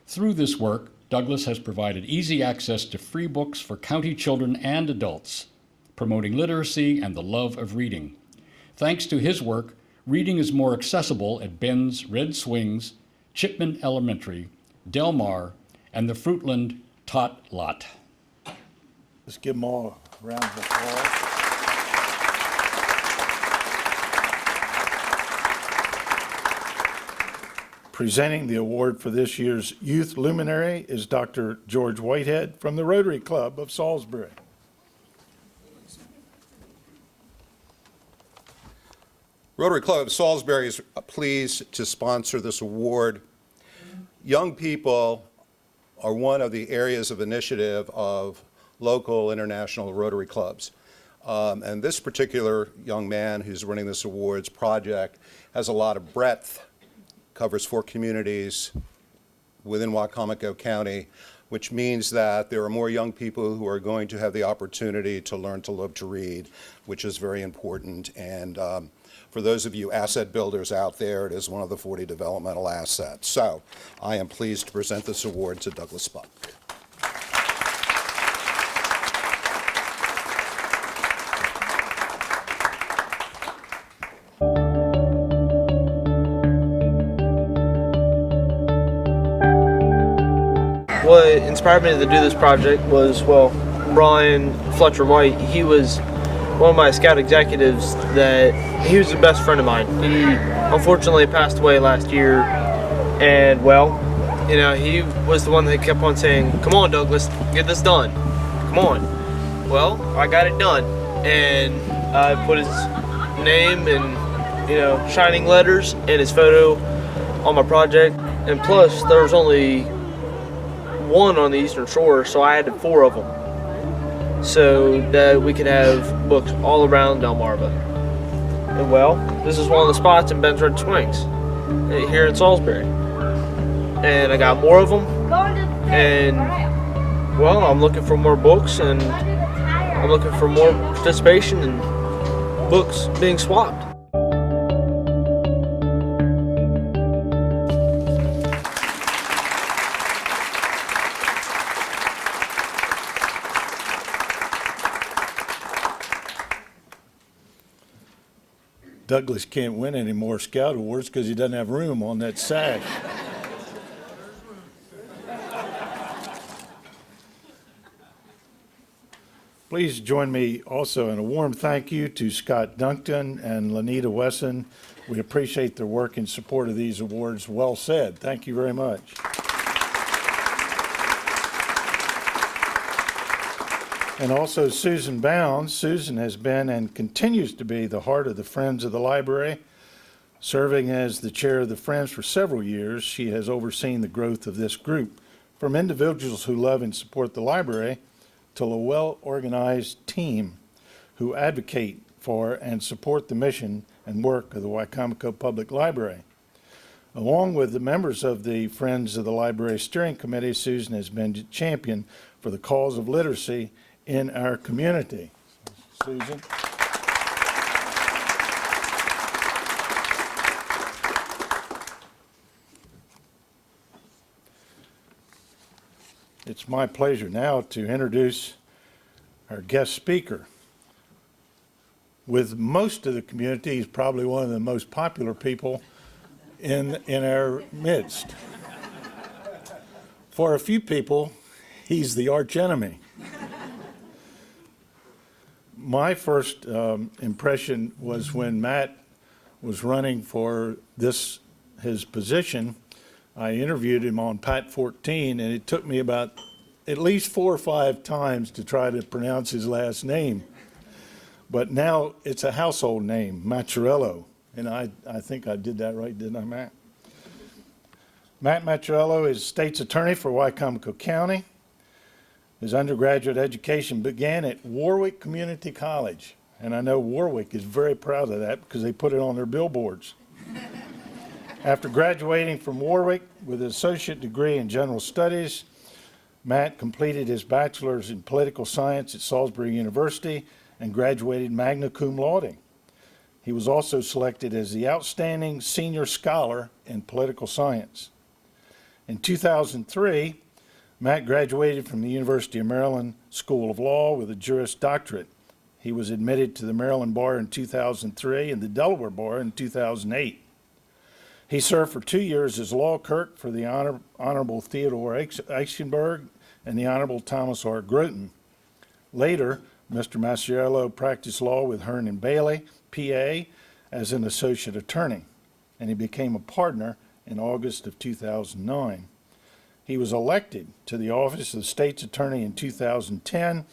Through this work, Douglas has provided easy access to free books for county children and adults, promoting literacy and the love of reading. Thanks to his work, reading is more accessible at Ben's Red Swings, Chipman Elementary, Del Mar, and the Fruitland Tot Lot. Let's give them all a round of applause. Presenting the award for this year's Youth Luminary is Dr. George Whitehead from the Rotary Club of Salisbury. Rotary Club of Salisbury is pleased to sponsor this award. Young people are one of the areas of initiative of local international Rotary clubs. And this particular young man who's running this awards project has a lot of breadth, covers 4 communities within Wicomico County, which means that there are more young people who are going to have the opportunity to learn to love to read, which is very important. And for those of you asset builders out there, it is one of the 40 developmental assets. So I am pleased to present this award to Douglas Buck. What inspired me to do this project was, well, Brian Fletcher White. He was one of my scout executives that he was the best friend of mine. He unfortunately passed away last year, and well, you know, he was the one that kept on saying, "Come on, Douglas, get this done. Come on." Well, I got it done, and I put his name and, you know, shining letters and his photo on my project, and plus there was only one on the Eastern Shore, so I added 4 of them, so that we could have books all around Delmarva. Well, this is one of the spots in Ben's Red Swings here in Salisbury. And I got more of them. And, well, I'm looking for more books, and I'm looking for more participation in books being swapped. Douglas can't win any more Scout Awards because he doesn't have room on that sash. Please join me also in a warm thank you to Scott Duncton and Lanita Wesson. We appreciate their work in support of these awards. Well said. Thank you very much. And also Susan Bounds. Susan has been and continues to be the heart of the Friends of the Library. Serving as the chair of the Friends for several years, she has overseen the growth of this group, from individuals who love and support the library to a well-organized team who advocate for and support the mission and work of the Wicomico Public Library. Along with the members of the Friends of the Library Steering Committee, Susan has been a champion for the cause of literacy in our community. Susan. It's my pleasure now to introduce our guest speaker. With most of the community, he's probably one of the most popular people in our midst. For a few people, he's the arch enemy. My first impression was when Matt was running for his position. I interviewed him on Pat 14, and it took me about at least 4 or 5 times to try to pronounce his last name. But now it's a household name, Macchiarello, and I think I did that right, didn't I, Matt? Matt Macchiarello is state's attorney for Wicomico County. His undergraduate education began at Warwick Community College, and I know Warwick is very proud of that because they put it on their billboards. After graduating from Warwick with an associate degree in general studies, Matt completed his bachelor's in political science at Salisbury University and graduated magna cum laude. He was also selected as the outstanding senior scholar in political science. In 2003, Matt graduated from the University of Maryland School of Law with a Juris Doctorate. He was admitted to the Maryland Bar in 2003 and the Delaware Bar in 2008. He served for 2 years as law clerk for the Honorable Theodore Eichenberg and the Honorable Thomas R. Groton. Later, Mr. Macchiarello practiced law with Hearn and Bailey, PA, as an associate attorney, and he became a partner in August of 2009. He was elected to the office of the state's attorney in 2010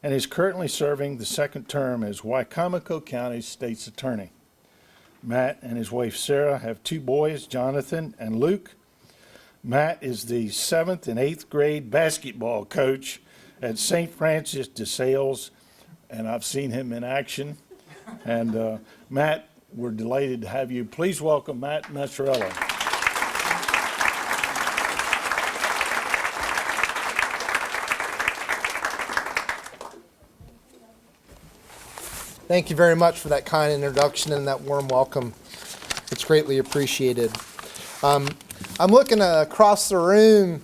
and is currently serving the second term as Wicomico County state's attorney. Matt and his wife Sarah have 2 boys, Jonathan and Luke. Matt is the 7th and 8th grade basketball coach at St. Francis de Sales, and I've seen him in action. And Matt, we're delighted to have you. Please welcome Matt Macchiarello. Thank you very much for that kind introduction and that warm welcome. It's greatly appreciated. I'm looking across the room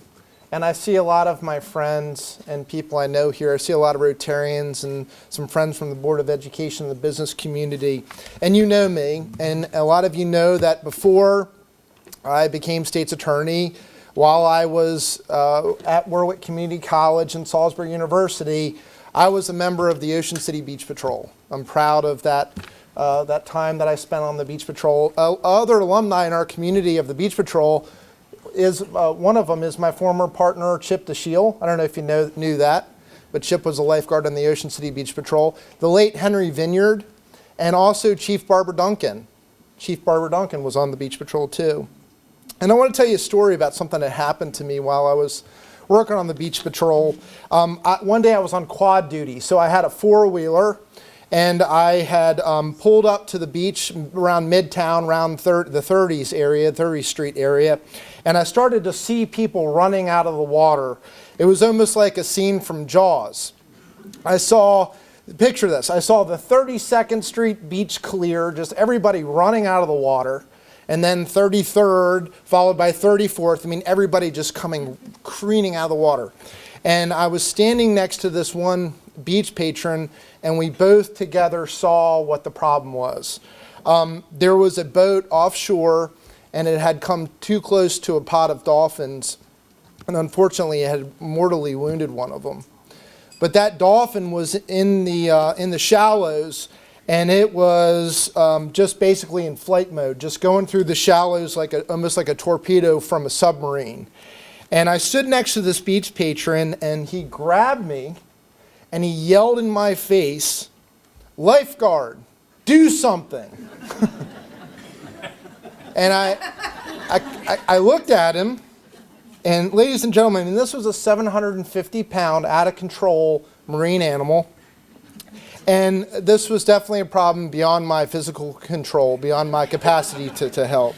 and I see a lot of my friends and people I know here. I see a lot of Rotarians and some friends from the Board of Education and the business community. And you know me, and a lot of you know that before I became state's attorney, while I was at Warwick Community College and Salisbury University, I was a member of the Ocean City Beach Patrol. I'm proud of that time that I spent on the Beach Patrol. Other alumni in our community of the Beach Patrol is one of them is my former partner Chip DeShiel. I don't know if you knew that, but Chip was a lifeguard on the Ocean City Beach Patrol. The late Henry Vineyard, and also Chief Barbara Duncan. Chief Barbara Duncan was on the Beach Patrol too. And I want to tell you a story about something that happened to me while I was working on the Beach Patrol. One day I was on quad duty, so I had a 4-wheeler, and I had pulled up to the beach around Midtown, around the 30th Street area, and I started to see people running out of the water. It was almost like a scene from Jaws. Picture this, I saw the 32nd Street beach clear, just everybody running out of the water, and then 33rd, followed by 34th, I mean, everybody just coming careening out of the water. And I was standing next to this one beach patron, and we both together saw what the problem was. There was a boat offshore, and it had come too close to a pod of dolphins, and unfortunately it had mortally wounded one of them. But that dolphin was in the shallows, and it was just basically in flight mode, just going through the shallows almost like a torpedo from a submarine. And I stood next to this beach patron, and he grabbed me, and he yelled in my face, "Lifeguard, do something." And I looked at him, and ladies and gentlemen, this was a 750-pound, out-of-control marine animal. And this was definitely a problem beyond my physical control, beyond my capacity to help.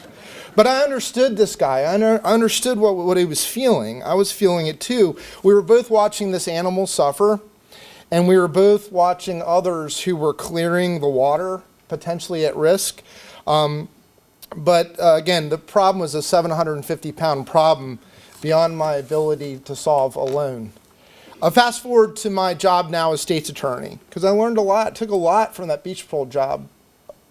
But I understood this guy. I understood what he was feeling. I was feeling it too. We were both watching this animal suffer, and we were both watching others who were clearing the water, potentially at risk. But again, the problem was a 750-pound problem beyond my ability to solve alone. Fast forward to my job now as state's attorney, because I learned a lot, took a lot from that beach patrol job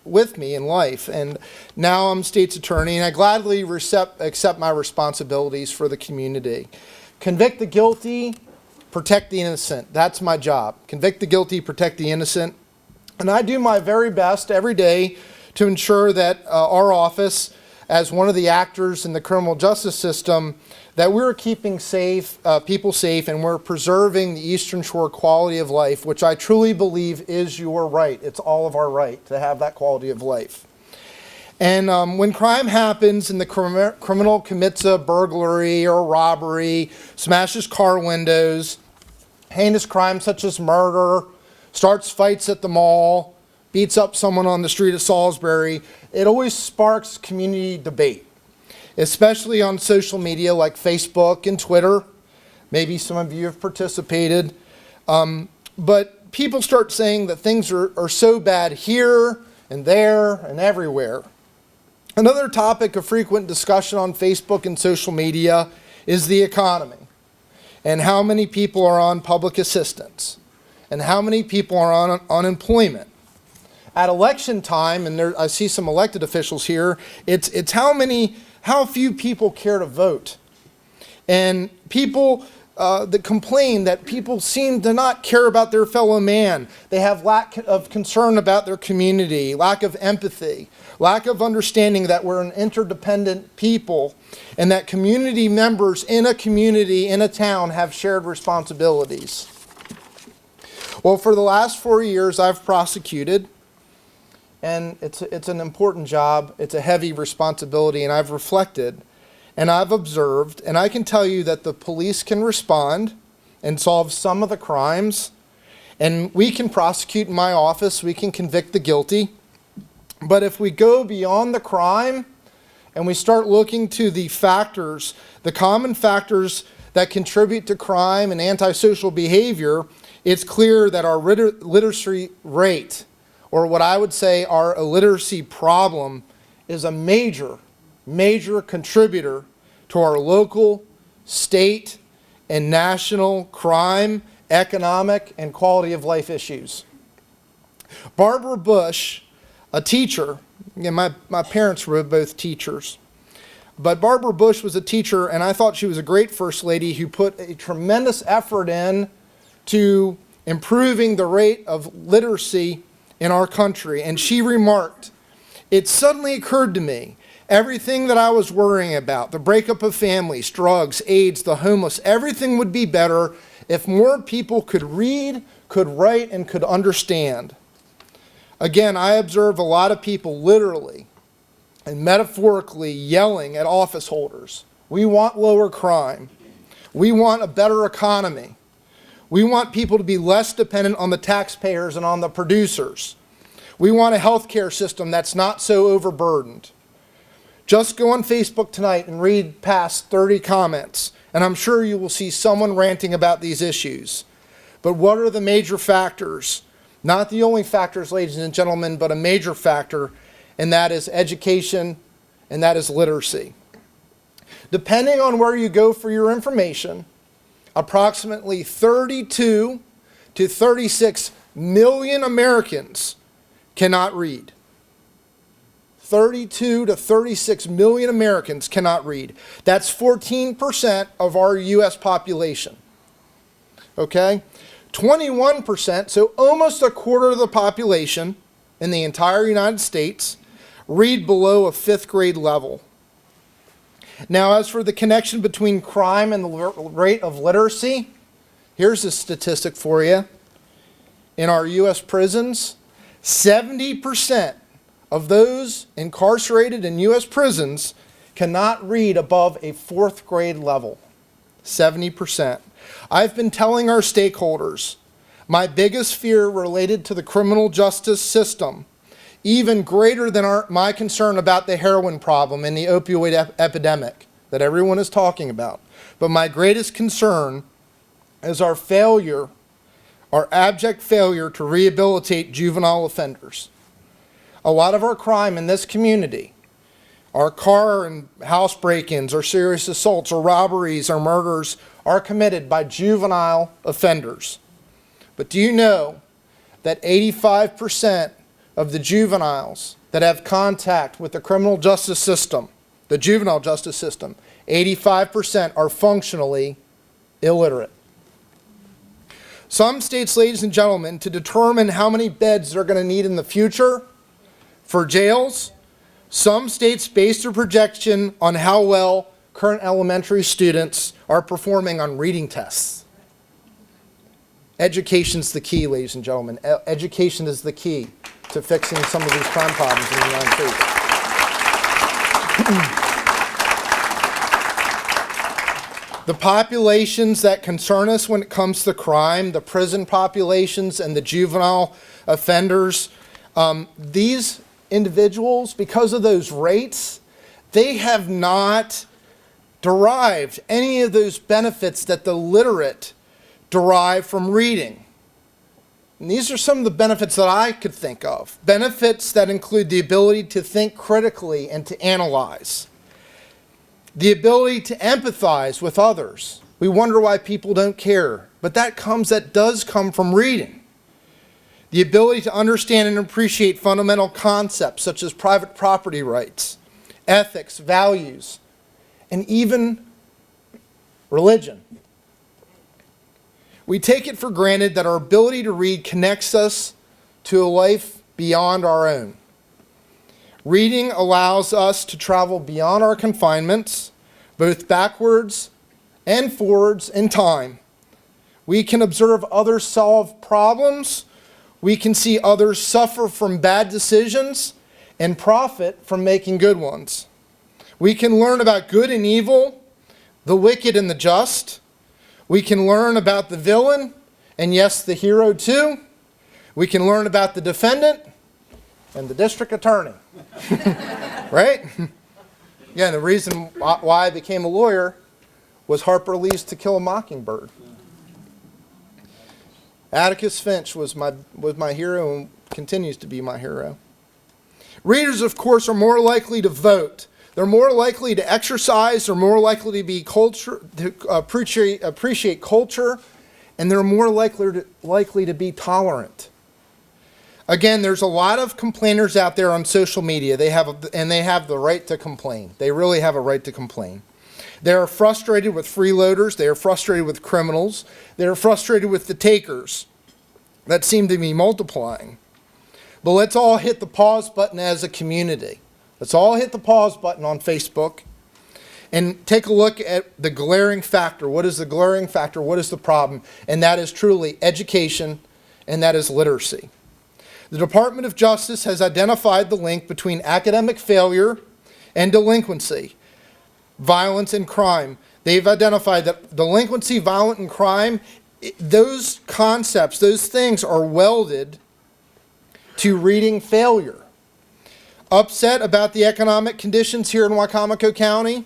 with me in life. And now I'm state's attorney, and I gladly accept my responsibilities for the community. Convict the guilty, protect the innocent. That's my job. Convict the guilty, protect the innocent. And I do my very best every day to ensure that our office, as one of the actors in the criminal justice system, that we're keeping people safe, and we're preserving the Eastern Shore quality of life, which I truly believe is your right. It's all of our right to have that quality of life. And when crime happens and the criminal commits a burglary or robbery, smashes car windows, heinous crimes such as murder, starts fights at the mall, beats up someone on the street of Salisbury, it always sparks community debate, especially on social media like Facebook and Twitter. Maybe some of you have participated. But people start saying that things are so bad here and there and everywhere. Another topic of frequent discussion on Facebook and social media is the economy, and how many people are on public assistance, and how many people are on unemployment. At election time, and I see some elected officials here, it's how few people care to vote. And people that complain that people seem to not care about their fellow man. They have lack of concern about their community, lack of empathy, lack of understanding that we're an interdependent people, and that community members in a community, in a town, have shared responsibilities. Well, for the last 4 years, I've prosecuted, and it's an important job. It's a heavy responsibility, and I've reflected, and I've observed, and I can tell you that the police can respond and solve some of the crimes, and we can prosecute in my office, we can convict the guilty. But if we go beyond the crime and we start looking to the factors, the common factors that contribute to crime and antisocial behavior, it's clear that our literacy rate, or what I would say our illiteracy problem, is a major contributor to our local, state, and national crime, economic, and quality of life issues. Barbara Bush, a teacher, again, my parents were both teachers, but Barbara Bush was a teacher, and I thought she was a great first lady who put a tremendous effort in to improving the rate of literacy in our country. And she remarked, "It suddenly occurred to me, everything that I was worrying about, the breakup of families, drugs, AIDS, the homeless, everything would be better if more people could read, could write, and could understand." Again, I observe a lot of people literally and metaphorically yelling at office holders. We want lower crime. We want a better economy. We want people to be less dependent on the taxpayers and on the producers. We want a healthcare system that's not so overburdened. Just go on Facebook tonight and read past 30 comments, and I'm sure you will see someone ranting about these issues. But what are the major factors? Not the only factors, ladies and gentlemen, but a major factor, and that is education, and that is literacy. Depending on where you go for your information, approximately 32 to 36 million Americans cannot read. 32 to 36 million Americans cannot read. That's 14% of our U.S. population. Okay? 21%, so almost a quarter of the population in the entire United States, read below a 5th grade level. Now, as for the connection between crime and the rate of literacy, here's a statistic for you. In our U.S. prisons, 70% of those incarcerated in U.S. prisons cannot read above a 4th grade level. 70%. I've been telling our stakeholders, my biggest fear related to the criminal justice system, even greater than my concern about the heroin problem and the opioid epidemic that everyone is talking about. But my greatest concern is our failure, our abject failure to rehabilitate juvenile offenders. A lot of our crime in this community, our car and house break-ins, or serious assaults, or robberies, or murders, are committed by juvenile offenders. But do you know that 85% of the juveniles that have contact with the criminal justice system, the juvenile justice system, 85% are functionally illiterate? Some states, ladies and gentlemen, to determine how many beds they're going to need in the future for jails, some states base their projection on how well current elementary students are performing on reading tests. Education's the key, ladies and gentlemen. Education is the key to fixing some of these crime problems in the United States. The populations that concern us when it comes to crime, the prison populations and the juvenile offenders, these individuals, because of those rates, they have not derived any of those benefits that the literate derive from reading. And these are some of the benefits that I could think of. Benefits that include the ability to think critically and to analyze. The ability to empathize with others. We wonder why people don't care, but that does come from reading. The ability to understand and appreciate fundamental concepts such as private property rights, ethics, values, and even religion. We take it for granted that our ability to read connects us to a life beyond our own. Reading allows us to travel beyond our confinements, both backwards and forwards in time. We can observe others solve problems. We can see others suffer from bad decisions and profit from making good ones. We can learn about good and evil, the wicked and the just. We can learn about the villain, and yes, the hero too. We can learn about the defendant and the district attorney. Right? Again, the reason why I became a lawyer was Harper Lee's To Kill a Mockingbird. Atticus Finch was my hero and continues to be my hero. Readers, of course, are more likely to vote. They're more likely to exercise, they're more likely to be appreciate culture, and they're more likely to be tolerant. Again, there's a lot of complainers out there on social media. They have the right to complain. They really have a right to complain. They are frustrated with freeloaders. They are frustrated with criminals. They are frustrated with the takers that seem to be multiplying. But let's all hit the pause button as a community. Let's all hit the pause button on Facebook and take a look at the glaring factor. What is the glaring factor? What is the problem? And that is truly education, and that is literacy. The Department of Justice has identified the link between academic failure and delinquency, violence, and crime. They've identified that delinquency, violence, and crime those concepts, those things are welded to reading failure. Upset about the economic conditions here in Wicomico County?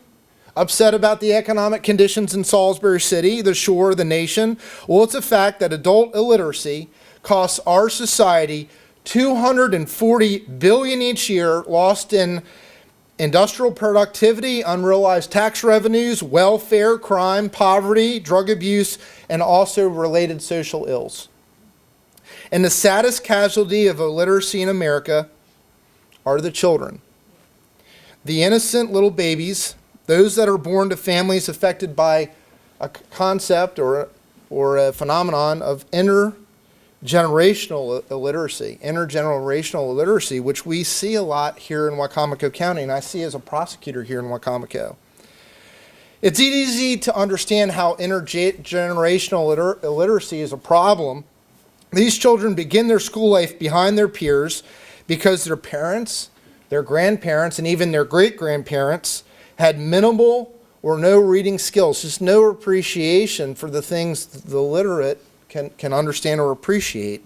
Upset about the economic conditions in Salisbury City, the shore, the nation? Well, it's a fact that adult illiteracy costs our society $240 billion each year, lost in industrial productivity, unrealized tax revenues, welfare, crime, poverty, drug abuse, and also related social ills. And the saddest casualty of illiteracy in America are the children. The innocent little babies, those that are born to families affected by a concept or a phenomenon of intergenerational illiteracy, which we see a lot here in Wicomico County, and I see as a prosecutor here in Wicomico. It's easy to understand how intergenerational illiteracy is a problem. These children begin their school life behind their peers because their parents, their grandparents, and even their great-grandparents had minimal or no reading skills, just no appreciation for the things the literate can understand or appreciate.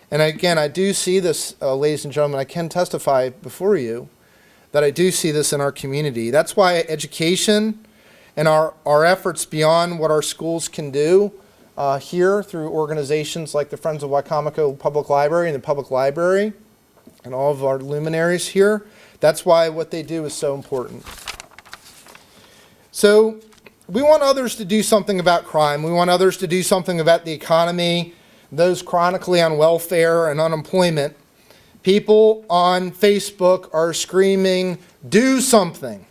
And again, I do see this, ladies and gentlemen, I can testify before you that I do see this in our community. That's why education and our efforts beyond what our schools can do here through organizations like the Friends of Wicomico Public Library and the Public Library and all of our luminaries here, that's why what they do is so important. So we want others to do something about crime. We want others to do something about the economy, those chronically on welfare and unemployment. People on Facebook are screaming, do something.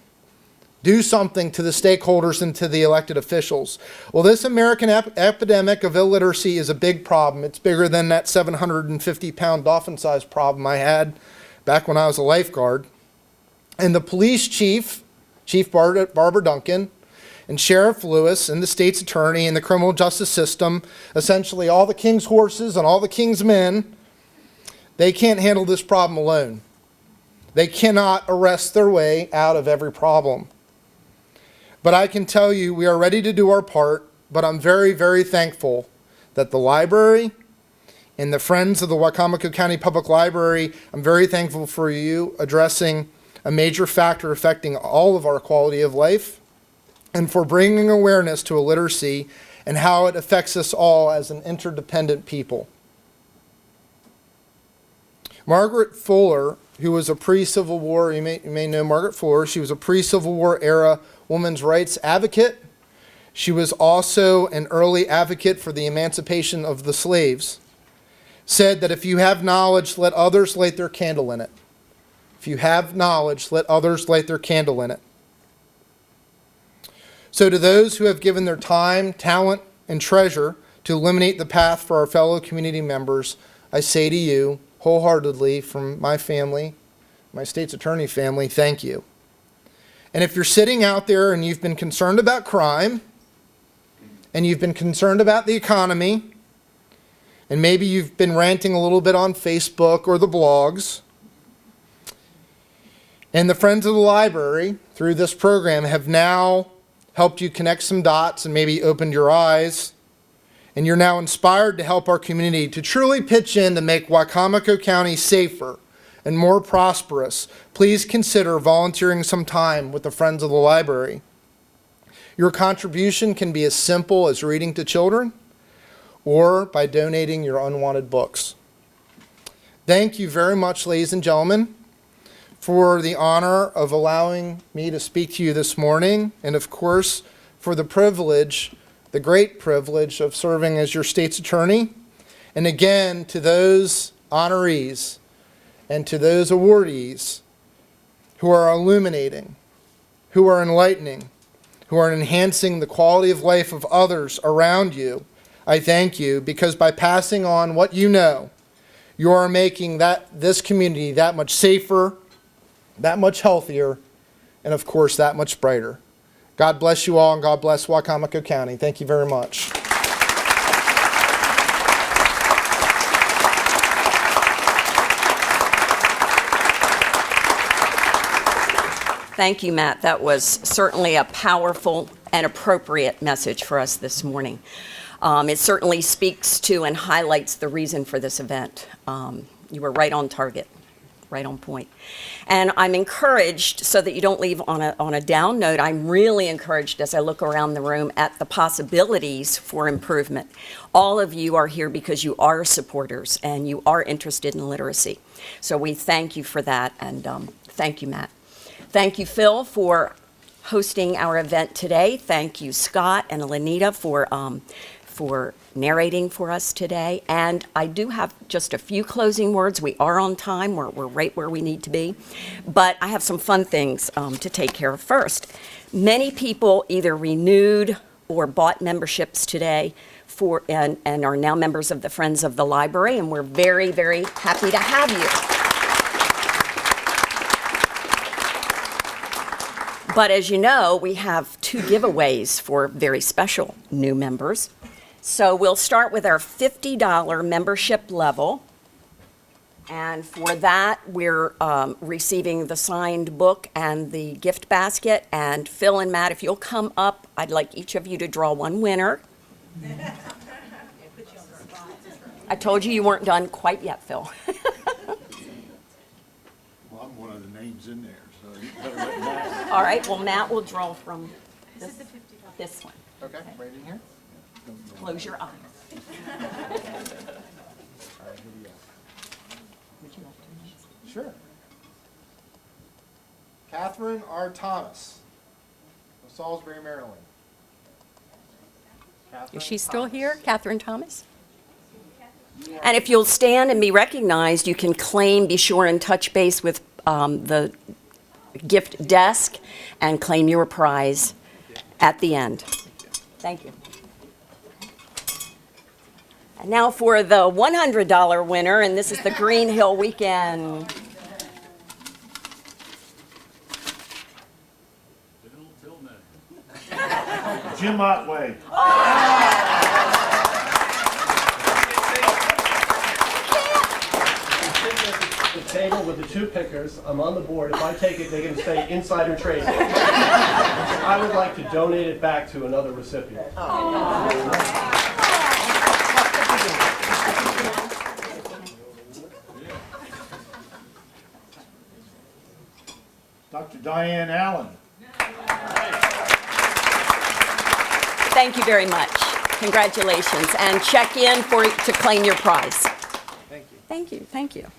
Do something to the stakeholders and to the elected officials. Well, this American epidemic of illiteracy is a big problem. It's bigger than that 750-pound dolphin-sized problem I had back when I was a lifeguard. And the police chief, Chief Barbara Duncan, and Sheriff Lewis, and the state's attorney, and the criminal justice system, essentially all the king's horses and all the king's men, they can't handle this problem alone. They cannot arrest their way out of every problem. But I can tell you, we are ready to do our part, but I'm very, very thankful that the library and the Friends of the Wicomico County Public Library, I'm very thankful for you addressing a major factor affecting all of our quality of life and for bringing awareness to illiteracy and how it affects us all as an interdependent people. Margaret Fuller, who was a pre-Civil War, you may know Margaret Fuller, she was a pre-Civil War era women's rights advocate. She was also an early advocate for the emancipation of the slaves. Said that if you have knowledge, let others light their candle in it. If you have knowledge, let others light their candle in it. So to those who have given their time, talent, and treasure to illuminate the path for our fellow community members, I say to you wholeheartedly from my family, my state's attorney family, thank you. And if you're sitting out there and you've been concerned about crime, and you've been concerned about the economy, and maybe you've been ranting a little bit on Facebook or the blogs, and the Friends of the Library, through this program, have now helped you connect some dots and maybe opened your eyes, and you're now inspired to help our community to truly pitch in to make Wicomico County safer and more prosperous, please consider volunteering some time with the Friends of the Library. Your contribution can be as simple as reading to children or by donating your unwanted books. Thank you very much, ladies and gentlemen, for the honor of allowing me to speak to you this morning, and of course, for the privilege, the great privilege of serving as your state's attorney. And again, to those honorees and to those awardees who are illuminating, who are enlightening, who are enhancing the quality of life of others around you, I thank you, because by passing on what you know, you are making this community that much safer, that much healthier, and of course, that much brighter. God bless you all, and God bless Wicomico County. Thank you very much. Thank you, Matt. That was certainly a powerful and appropriate message for us this morning. It certainly speaks to and highlights the reason for this event. You were right on target, right on point. And I'm encouraged, so that you don't leave on a down note, I'm really encouraged as I look around the room at the possibilities for improvement. All of you are here because you are supporters and you are interested in literacy. So we thank you for that, and thank you, Matt. Thank you, Phil, for hosting our event today. Thank you, Scott and Lanita, for narrating for us today. And I do have just a few closing words. We are on time. We're right where we need to be. But I have some fun things to take care of first. Many people either renewed or bought memberships today and are now members of the Friends of the Library, and we're very, very happy to have you. But as you know, we have 2 giveaways for very special new members. So we'll start with our $50 membership level. And for that, we're receiving the signed book and the gift basket. And Phil and Matt, if you'll come up, I'd like each of you to draw one winner. I told you weren't done quite yet, Phil. Well, I'm one of the names in there, so you better let Matt. All right, well, Matt will draw from this one. Okay, right in here. Close your eyes. Sure. Catherine R. Thomas of Salisbury, Maryland. Is she still here, Catherine Thomas? And if you'll stand and be recognized, you can claim, be sure and touch base with the gift desk and claim your prize at the end. Thank you. And now for the $100 winner, and this is the Green Hill Weekend. Jim Otway. The table with the 2 pickers, I'm on the board. If I take it, they can stay insider trading. I would like to donate it back to another recipient. Dr. Diane Allen. Thank you very much. Congratulations. And check in to claim your prize. Thank you. Thank you. Thank you.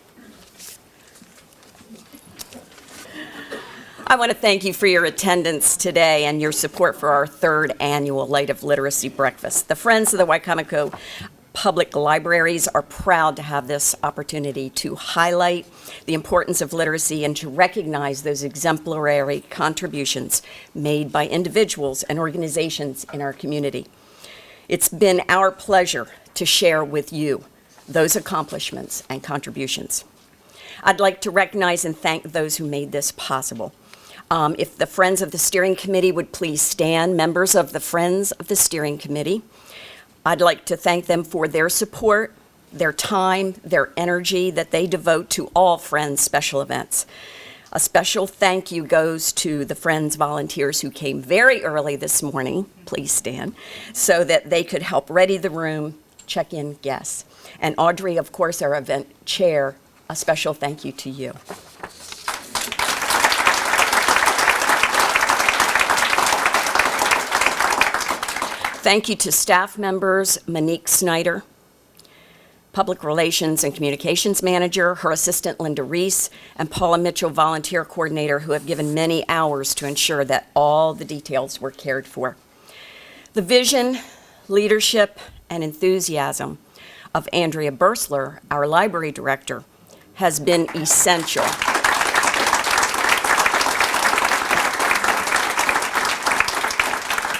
I want to thank you for your attendance today and your support for our 3rd annual Light of Literacy Breakfast. The Friends of the Wicomico Public Libraries are proud to have this opportunity to highlight the importance of literacy and to recognize those exemplary contributions made by individuals and organizations in our community. It's been our pleasure to share with you those accomplishments and contributions. I'd like to recognize and thank those who made this possible. If the Friends of the Steering Committee would please stand, members of the Friends of the Steering Committee, I'd like to thank them for their support, their time, their energy that they devote to all Friends special events. A special thank you goes to the Friends volunteers who came very early this morning, please stand, so that they could help ready the room, check in guests. And Audrey, of course, our event chair, a special thank you to you. Thank you to staff members, Monique Snyder, Public Relations and Communications Manager, her assistant Linda Reese, and Paula Mitchell, Volunteer Coordinator, who have given many hours to ensure that all the details were cared for. The vision, leadership, and enthusiasm of Andrea Bursler, our Library Director, has been essential.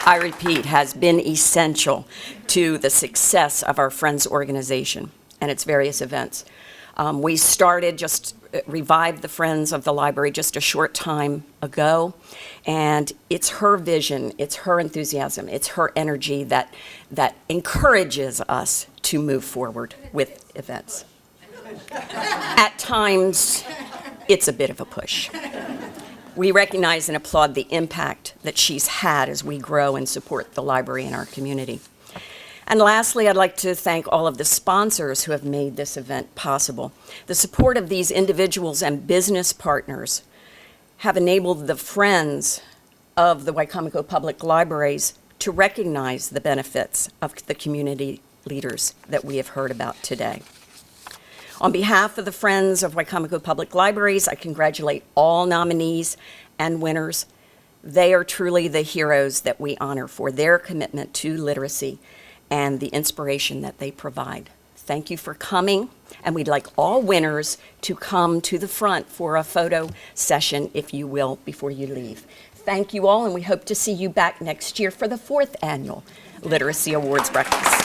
I repeat, has been essential to the success of our Friends organization and its various events. We revived the Friends of the Library just a short time ago, and it's her vision, it's her enthusiasm, it's her energy that encourages us to move forward with events. At times, it's a bit of a push. We recognize and applaud the impact that she's had as we grow and support the library in our community. And lastly, I'd like to thank all of the sponsors who have made this event possible. The support of these individuals and business partners have enabled the Friends of the Wicomico Public Libraries to recognize the benefits of the community leaders that we have heard about today. On behalf of the Friends of Wicomico Public Libraries, I congratulate all nominees and winners. They are truly the heroes that we honor for their commitment to literacy and the inspiration that they provide. Thank you for coming, and we'd like all winners to come to the front for a photo session, if you will, before you leave. Thank you all, and we hope to see you back next year for the 4th Annual Literacy Awards Breakfast.